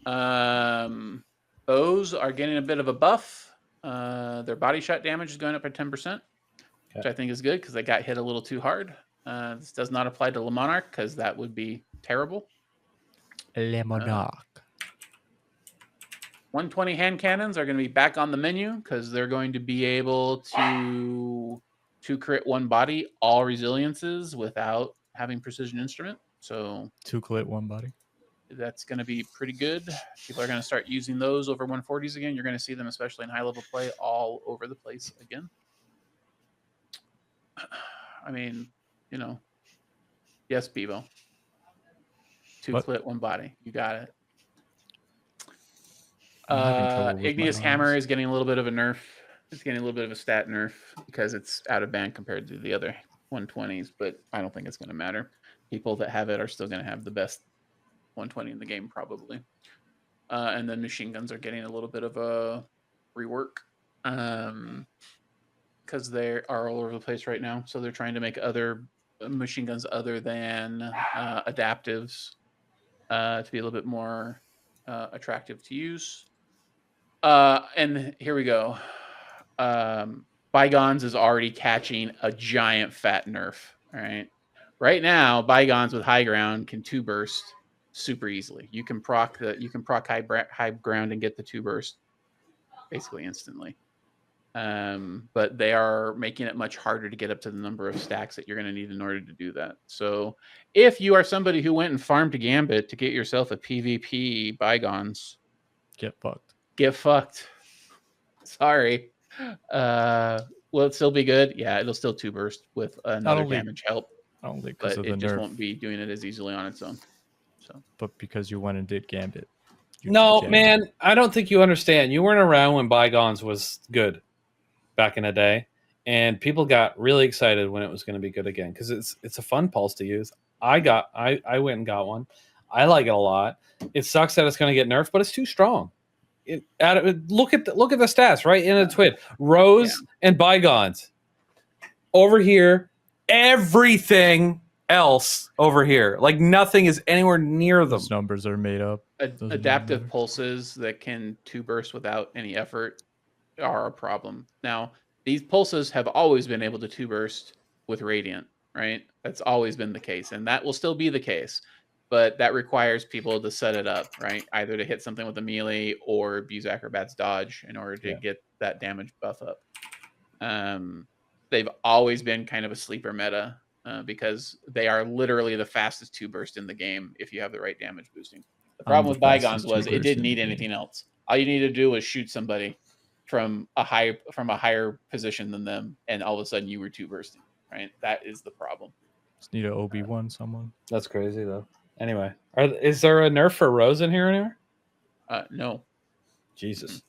[SPEAKER 2] Bows are getting a bit of a buff. Their body shot damage is going up by 10%, which I think is good because they got hit a little too hard. This does not apply to Le Monarch because that would be terrible.
[SPEAKER 3] Le Monarch.
[SPEAKER 2] 120 hand cannons are going to be back on the menu because they're going to be able to crit one body, all resiliences without having precision instrument. So
[SPEAKER 3] 2 clit, 1 body.
[SPEAKER 2] That's going to be pretty good. People are going to start using those over 140s again. You're going to see them, especially in high level play, all over the place again. I mean, yes, Bebo. 2 clit, 1 body. You got it.
[SPEAKER 3] I'm having trouble with my
[SPEAKER 2] Igneous Hammer
[SPEAKER 3] arms.
[SPEAKER 2] is getting a little bit of a nerf. It's getting a little bit of a stat nerf because it's out of band compared to the other 120s, but I don't think it's going to matter. People that have it are still going to have the best 120 in the game, probably. And then machine guns are getting a little bit of a rework because they are all over the place right now. So they're trying to make other machine guns other than adaptives to be a little bit more attractive to use. And here we go. Bygones is already catching a giant fat nerf. All right. Right now, Bygones with high ground can 2 burst super easily. You can proc high ground and get the 2 burst basically instantly. But they are making it much harder to get up to the number of stacks that you're going to need in order to do that. So if you are somebody who went and farmed a Gambit to get yourself a PvP Bygones,
[SPEAKER 3] Get fucked.
[SPEAKER 2] get fucked. Sorry. Will it still be good? Yeah, it'll still 2 burst with another
[SPEAKER 3] only-
[SPEAKER 2] damage help,
[SPEAKER 3] Only because
[SPEAKER 2] but
[SPEAKER 3] of the
[SPEAKER 2] it just
[SPEAKER 3] nerf,
[SPEAKER 2] won't be doing it as easily on its own. So
[SPEAKER 3] but because you went and did Gambit. You
[SPEAKER 1] No,
[SPEAKER 3] can jam
[SPEAKER 1] man,
[SPEAKER 3] it.
[SPEAKER 1] I don't think you understand. You weren't around when Bygones was good back in the day, and people got really excited when it was going to be good again because it's a fun pulse to use. I went and got one. I like it a lot. It sucks that it's going to get nerfed, but it's too strong. Look at the stats right in the TWID. Rose and Bygones over here. Everything else over here, like nothing is anywhere near them.
[SPEAKER 3] Those numbers are made up. Doesn't
[SPEAKER 2] adaptive
[SPEAKER 3] matter.
[SPEAKER 2] pulses that can 2 burst without any effort are a problem. Now, these pulses have always been able to 2 burst with Radiant, right? That's always been the case, and that will still be the case. But that requires people to set it up, right? Either to hit something with a melee or abuse Acrobat's dodge in order to get that damage buff up. They've always been kind of a sleeper meta because they are literally the fastest 2 burst in the game if you have the right damage boosting. The problem with Bygones was it didn't need anything else. All you needed to do was shoot somebody from a higher position than them, and all of a sudden you were 2 bursting, right? That is the problem.
[SPEAKER 3] Just need an OB1 someone.
[SPEAKER 1] That's crazy though. Anyway, is there a nerf for Rose in here anywhere?
[SPEAKER 2] No.
[SPEAKER 1] Jesus.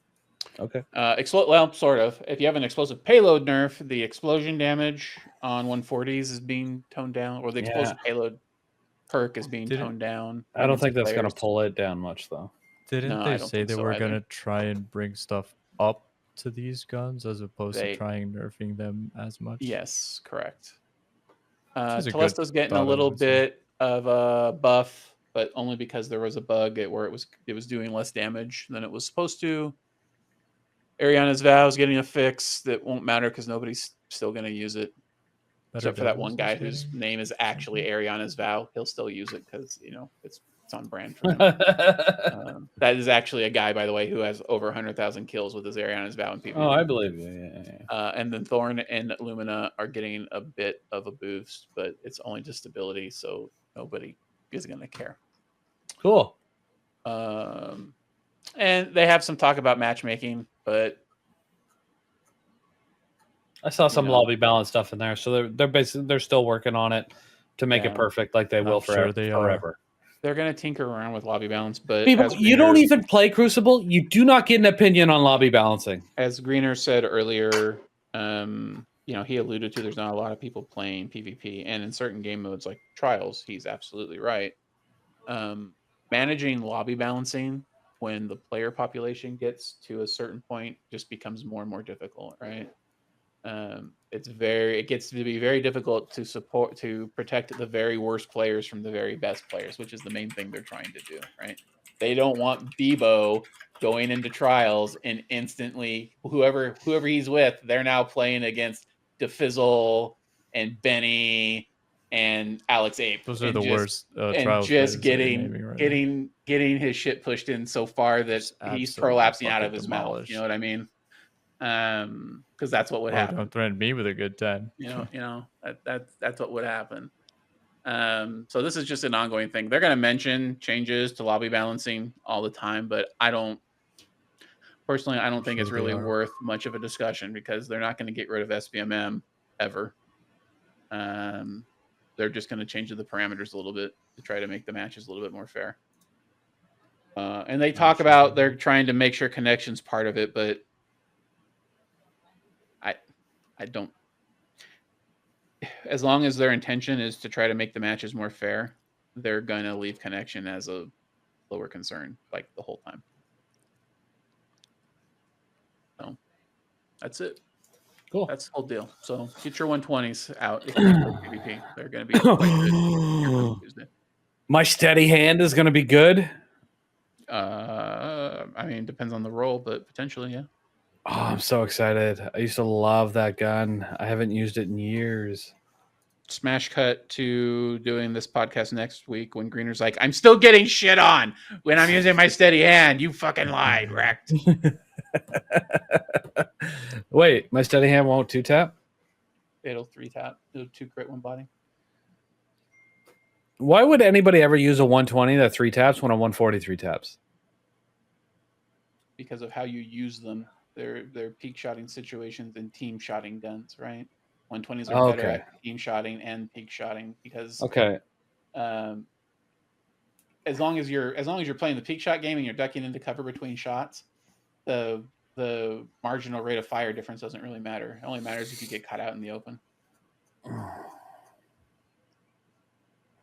[SPEAKER 1] Okay.
[SPEAKER 2] Well, sort of. If you have an explosive payload nerf, the explosion damage on 140s is being toned down, or the explosive payload perk is being toned down.
[SPEAKER 1] I don't think that's going to
[SPEAKER 2] players.
[SPEAKER 1] pull it down much though.
[SPEAKER 3] Didn't
[SPEAKER 2] No, I
[SPEAKER 3] they
[SPEAKER 2] don't
[SPEAKER 3] say
[SPEAKER 2] think
[SPEAKER 3] they
[SPEAKER 2] so
[SPEAKER 3] were
[SPEAKER 2] either.
[SPEAKER 3] gonna try and bring stuff up to these guns as opposed
[SPEAKER 2] They-
[SPEAKER 3] to trying nerfing them as much?
[SPEAKER 2] Yes, correct.
[SPEAKER 3] is a good
[SPEAKER 2] Telesto's getting a
[SPEAKER 3] thought, I
[SPEAKER 2] little
[SPEAKER 3] would say.
[SPEAKER 2] bit of a buff, but only because there was a bug where it was doing less damage than it was supposed to. Ariana's Vow is getting a fix that won't matter because nobody's still going to use it.
[SPEAKER 3] Better
[SPEAKER 2] Except for that
[SPEAKER 3] Devils
[SPEAKER 2] one
[SPEAKER 3] is
[SPEAKER 2] guy whose
[SPEAKER 3] getting
[SPEAKER 2] name is actually
[SPEAKER 3] something.
[SPEAKER 2] Ariana's Vow. He'll still use it because, it's on brand for him. That is actually a guy, by the way, who has over 100,000 kills with his Ariana's Vow in PvP.
[SPEAKER 1] Oh, I believe you. Yeah.
[SPEAKER 2] And then Thorn and Lumina are getting a bit of a boost, but it's only just ability, so nobody is going to care.
[SPEAKER 1] Cool.
[SPEAKER 2] And they have some talk about matchmaking, but
[SPEAKER 1] I saw some
[SPEAKER 2] know.
[SPEAKER 1] lobby balance stuff in there, so they're still working on it to make it
[SPEAKER 2] Yeah.
[SPEAKER 1] perfect, like they will
[SPEAKER 3] sure
[SPEAKER 1] forever.
[SPEAKER 3] they are.
[SPEAKER 1] forever.
[SPEAKER 2] they're going to tinker around with lobby balance. But
[SPEAKER 1] People,
[SPEAKER 2] as
[SPEAKER 1] you don't
[SPEAKER 2] Greener-
[SPEAKER 1] even play Crucible. You do not get an opinion on lobby balancing.
[SPEAKER 2] as Greener said earlier, he alluded to there's not a lot of people playing PvP, and in certain game modes like Trials, he's absolutely right. Managing lobby balancing when the player population gets to a certain point just becomes more and more difficult, right? It gets to be very difficult to protect the very worst players from the very best players, which is the main thing they're trying to do, right? They don't want Bebo going into Trials and instantly whoever he's with, they're now playing against DeFizzle and Benny and Alex Ape.
[SPEAKER 3] Those are
[SPEAKER 2] and
[SPEAKER 3] the
[SPEAKER 2] just-
[SPEAKER 3] worst
[SPEAKER 2] and
[SPEAKER 3] trials
[SPEAKER 2] just
[SPEAKER 3] players that you're naming right now.
[SPEAKER 2] getting his shit pushed in so far that
[SPEAKER 3] Just
[SPEAKER 2] he's
[SPEAKER 3] absolutely
[SPEAKER 2] prolapsing out of
[SPEAKER 3] fucking
[SPEAKER 2] his mouth.
[SPEAKER 3] demolished.
[SPEAKER 2] You know what I mean? Because that's what would
[SPEAKER 3] Well,
[SPEAKER 2] happen.
[SPEAKER 3] don't threaten me with a good 10.
[SPEAKER 2] That's what would happen. So this is just an ongoing thing. They're going to mention changes to lobby balancing all the time, but I don't think it's
[SPEAKER 3] Sure they
[SPEAKER 2] really
[SPEAKER 3] are.
[SPEAKER 2] worth much of a discussion because they're not going to get rid of SBMM ever. They're just going to change the parameters a little bit to try to make the matches a little bit more fair. And they talk about they're trying to make sure connection's part of it, but I don't. As long as their intention is to try to make the matches more fair, they're going to leave connection as a lower concern, like the whole time. So that's it.
[SPEAKER 1] Cool.
[SPEAKER 2] That's the whole deal. So get your 120s out if you want to play PvP. They're going to be quite good here for Tuesday.
[SPEAKER 1] My steady hand is going to be good.
[SPEAKER 2] I mean, depends on the role, but potentially, yeah.
[SPEAKER 1] Oh, I'm so excited. I used to love that gun. I haven't used it in years.
[SPEAKER 2] Smash cut to doing this podcast next week when Greener's like, I'm still getting shit on when I'm using my steady hand. You fucking lied, wrecked.
[SPEAKER 1] Wait, my steady hand won't 2-tap?
[SPEAKER 2] It'll 3-tap. It'll 2 crit 1 body.
[SPEAKER 1] Why would anybody ever use a 120 that 3-taps when a 140 3-taps?
[SPEAKER 2] Because of how you use them. They're peak shotting situations and team shotting guns, right? 120s are better at team shotting and peak shotting because as long as you're playing the peak shot game and you're ducking into cover between shots, the marginal rate of fire difference doesn't really matter. It only matters if you get caught out in the open.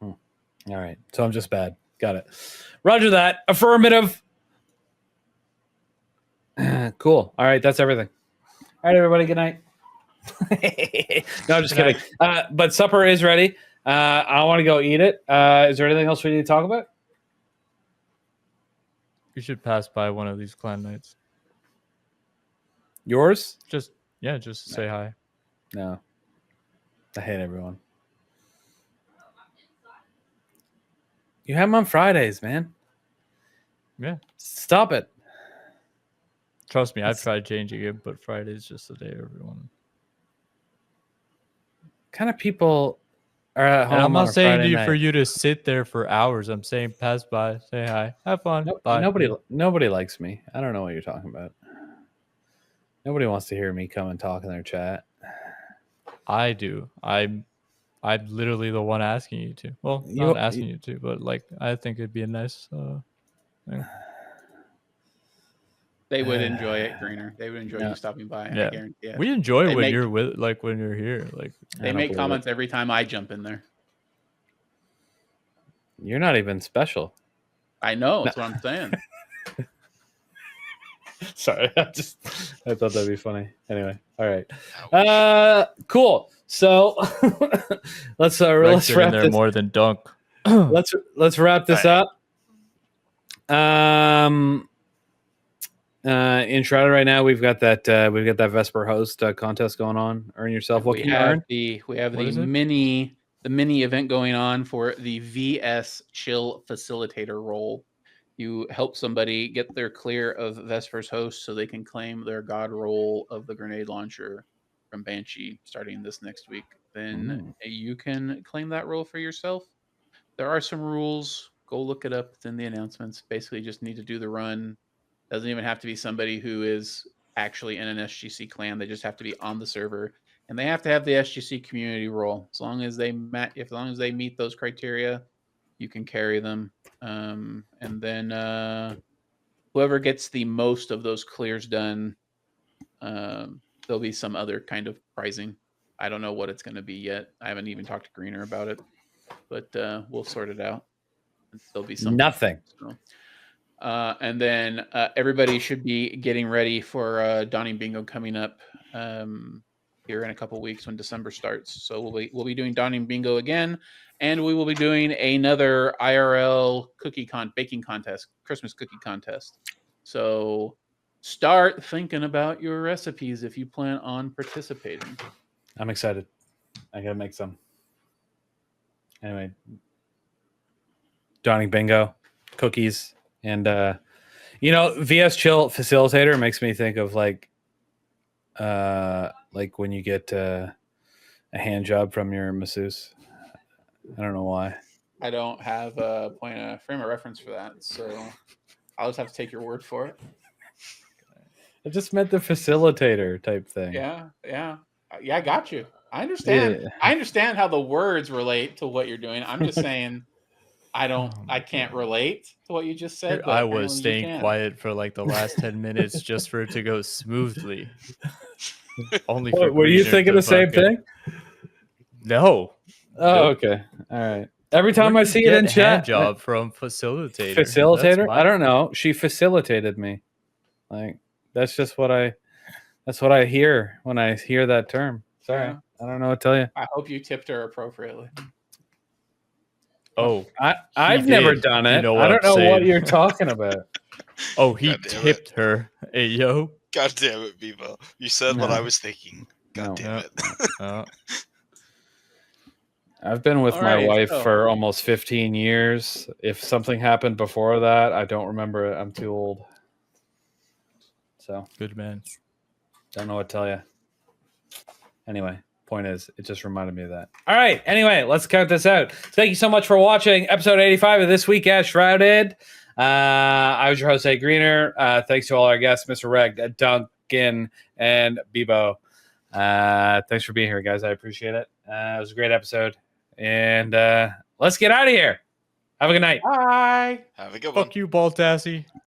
[SPEAKER 1] All right. So I'm just bad. Got it. Roger that. Affirmative. Cool. All right. That's everything. All right, everybody. Good night. No, I'm just kidding. But supper is ready. I want to go eat it. Is there anything else we need to talk about?
[SPEAKER 3] You should pass by one of these clan nights.
[SPEAKER 1] Yours?
[SPEAKER 3] Just say hi.
[SPEAKER 1] No. I hate everyone. You have them on Fridays, man.
[SPEAKER 3] Yeah.
[SPEAKER 1] Stop it.
[SPEAKER 3] Trust me, I've tried changing it, but Friday's just the day everyone.
[SPEAKER 1] Kind of people are at home.
[SPEAKER 3] And I'm not saying
[SPEAKER 1] Friday night.
[SPEAKER 3] for you to sit there for hours. I'm saying pass by, say hi, have fun. Bye.
[SPEAKER 1] Nobody likes me. I don't know what you're talking about. Nobody wants to hear me come and talk in their chat.
[SPEAKER 3] I do. I'm literally the one asking you to. Well, not asking you to, but like I think it'd be a nice thing.
[SPEAKER 2] They would enjoy it, Greener. They would enjoy you stopping by.
[SPEAKER 3] Yeah.
[SPEAKER 2] I guarantee it.
[SPEAKER 3] We enjoy when you're when you're here. Like
[SPEAKER 2] they make comments every time I jump in there.
[SPEAKER 1] You're not even special.
[SPEAKER 2] I know. That's what I'm saying.
[SPEAKER 1] Sorry, I thought that'd be funny. Anyway, all right. Cool. So let's wrap
[SPEAKER 3] in there
[SPEAKER 1] this.
[SPEAKER 3] More than dunk.
[SPEAKER 1] let's wrap this up. In Shrouded right now, we've got that Vesper host contest going on. Earn yourself. What can you earn?
[SPEAKER 2] We have the mini event going on for the VS Chill Facilitator role. You help somebody get their clear of Vesper's host so they can claim their god role of the grenade launcher from Banshee starting this next week. Then you can claim that role for yourself. There are some rules. Go look it up. It's in the announcements. Basically, just need to do the run. Doesn't even have to be somebody who is actually in an SGC clan. They just have to be on the server, and they have to have the SGC community role. As long as they meet those criteria, you can carry them. And then whoever gets the most of those clears done, there'll be some other kind of pricing. I don't know what it's going to be yet. I haven't even talked to Greener about it, but we'll sort it out. There'll be something.
[SPEAKER 1] Nothing.
[SPEAKER 2] So, and then everybody should be getting ready for Donning Bingo coming up here in a couple weeks when December starts. So we'll be doing Donning Bingo again, and we will be doing another IRL baking contest, Christmas cookie contest. So start thinking about your recipes if you plan on participating.
[SPEAKER 1] I'm excited. I gotta make some. Anyway, Donning Bingo, cookies. And VS Chill Facilitator makes me think of like when you get a hand job from your masseuse. I don't know why.
[SPEAKER 2] I don't have a frame of reference for that, so I'll just have to take your word for it.
[SPEAKER 1] I just meant the facilitator type thing.
[SPEAKER 2] Yeah, I got you. I understand. Yeah. I understand how the words relate to what you're doing. I'm just saying I don't.
[SPEAKER 3] Oh my
[SPEAKER 2] I can't
[SPEAKER 3] God.
[SPEAKER 2] relate to what you just said.
[SPEAKER 3] Here
[SPEAKER 2] But
[SPEAKER 3] I
[SPEAKER 2] apparently
[SPEAKER 3] was
[SPEAKER 2] you
[SPEAKER 3] staying
[SPEAKER 2] can.
[SPEAKER 3] quiet for like the last 10 minutes just for it to go smoothly. Only for
[SPEAKER 1] What, were you
[SPEAKER 3] Greener
[SPEAKER 1] thinking
[SPEAKER 3] to
[SPEAKER 1] the same
[SPEAKER 3] fucking-
[SPEAKER 1] thing?
[SPEAKER 3] No.
[SPEAKER 1] Oh,
[SPEAKER 3] Nope.
[SPEAKER 1] okay. All right. Every time
[SPEAKER 3] Where
[SPEAKER 1] I
[SPEAKER 3] did
[SPEAKER 1] see
[SPEAKER 3] you
[SPEAKER 1] it in
[SPEAKER 3] get hand
[SPEAKER 1] chat,
[SPEAKER 3] job from facilitator.
[SPEAKER 1] facilitator.
[SPEAKER 3] That's my-
[SPEAKER 1] I don't know. She facilitated me. Like that's just what I. That's what I hear when I hear that term. Sorry,
[SPEAKER 2] Yeah.
[SPEAKER 1] I don't know what to tell you.
[SPEAKER 2] I hope you tipped her appropriately.
[SPEAKER 3] Oh,
[SPEAKER 1] I've never done it.
[SPEAKER 3] You know
[SPEAKER 1] I
[SPEAKER 3] what
[SPEAKER 1] don't
[SPEAKER 3] I'm
[SPEAKER 1] know what
[SPEAKER 3] saying.
[SPEAKER 1] you're talking about.
[SPEAKER 3] Oh, he
[SPEAKER 4] God damn it.
[SPEAKER 3] tipped her. Hey, yo.
[SPEAKER 4] God damn it, Bebo. You said what
[SPEAKER 1] No.
[SPEAKER 4] I was thinking. God
[SPEAKER 1] No.
[SPEAKER 4] damn it.
[SPEAKER 1] I've been with
[SPEAKER 2] All
[SPEAKER 1] my
[SPEAKER 2] right,
[SPEAKER 1] wife
[SPEAKER 2] so-
[SPEAKER 1] for almost 15 years. If something happened before that, I don't remember it. I'm too old. So,
[SPEAKER 3] Good man.
[SPEAKER 1] don't know what to tell you. Anyway, point is, it just reminded me of that. All right. Anyway, let's count this out. Thank you so much for watching episode 85 of This Week at Shrouded. I was your host, A Greener. Thanks to all our guests, Mr. Reg, Duncan, and Bebo. Thanks for being here, guys. I appreciate it. It was a great episode. And let's get out of here. Have a good night.
[SPEAKER 2] Bye.
[SPEAKER 4] Have a good one.
[SPEAKER 3] Fuck you, Baltassi.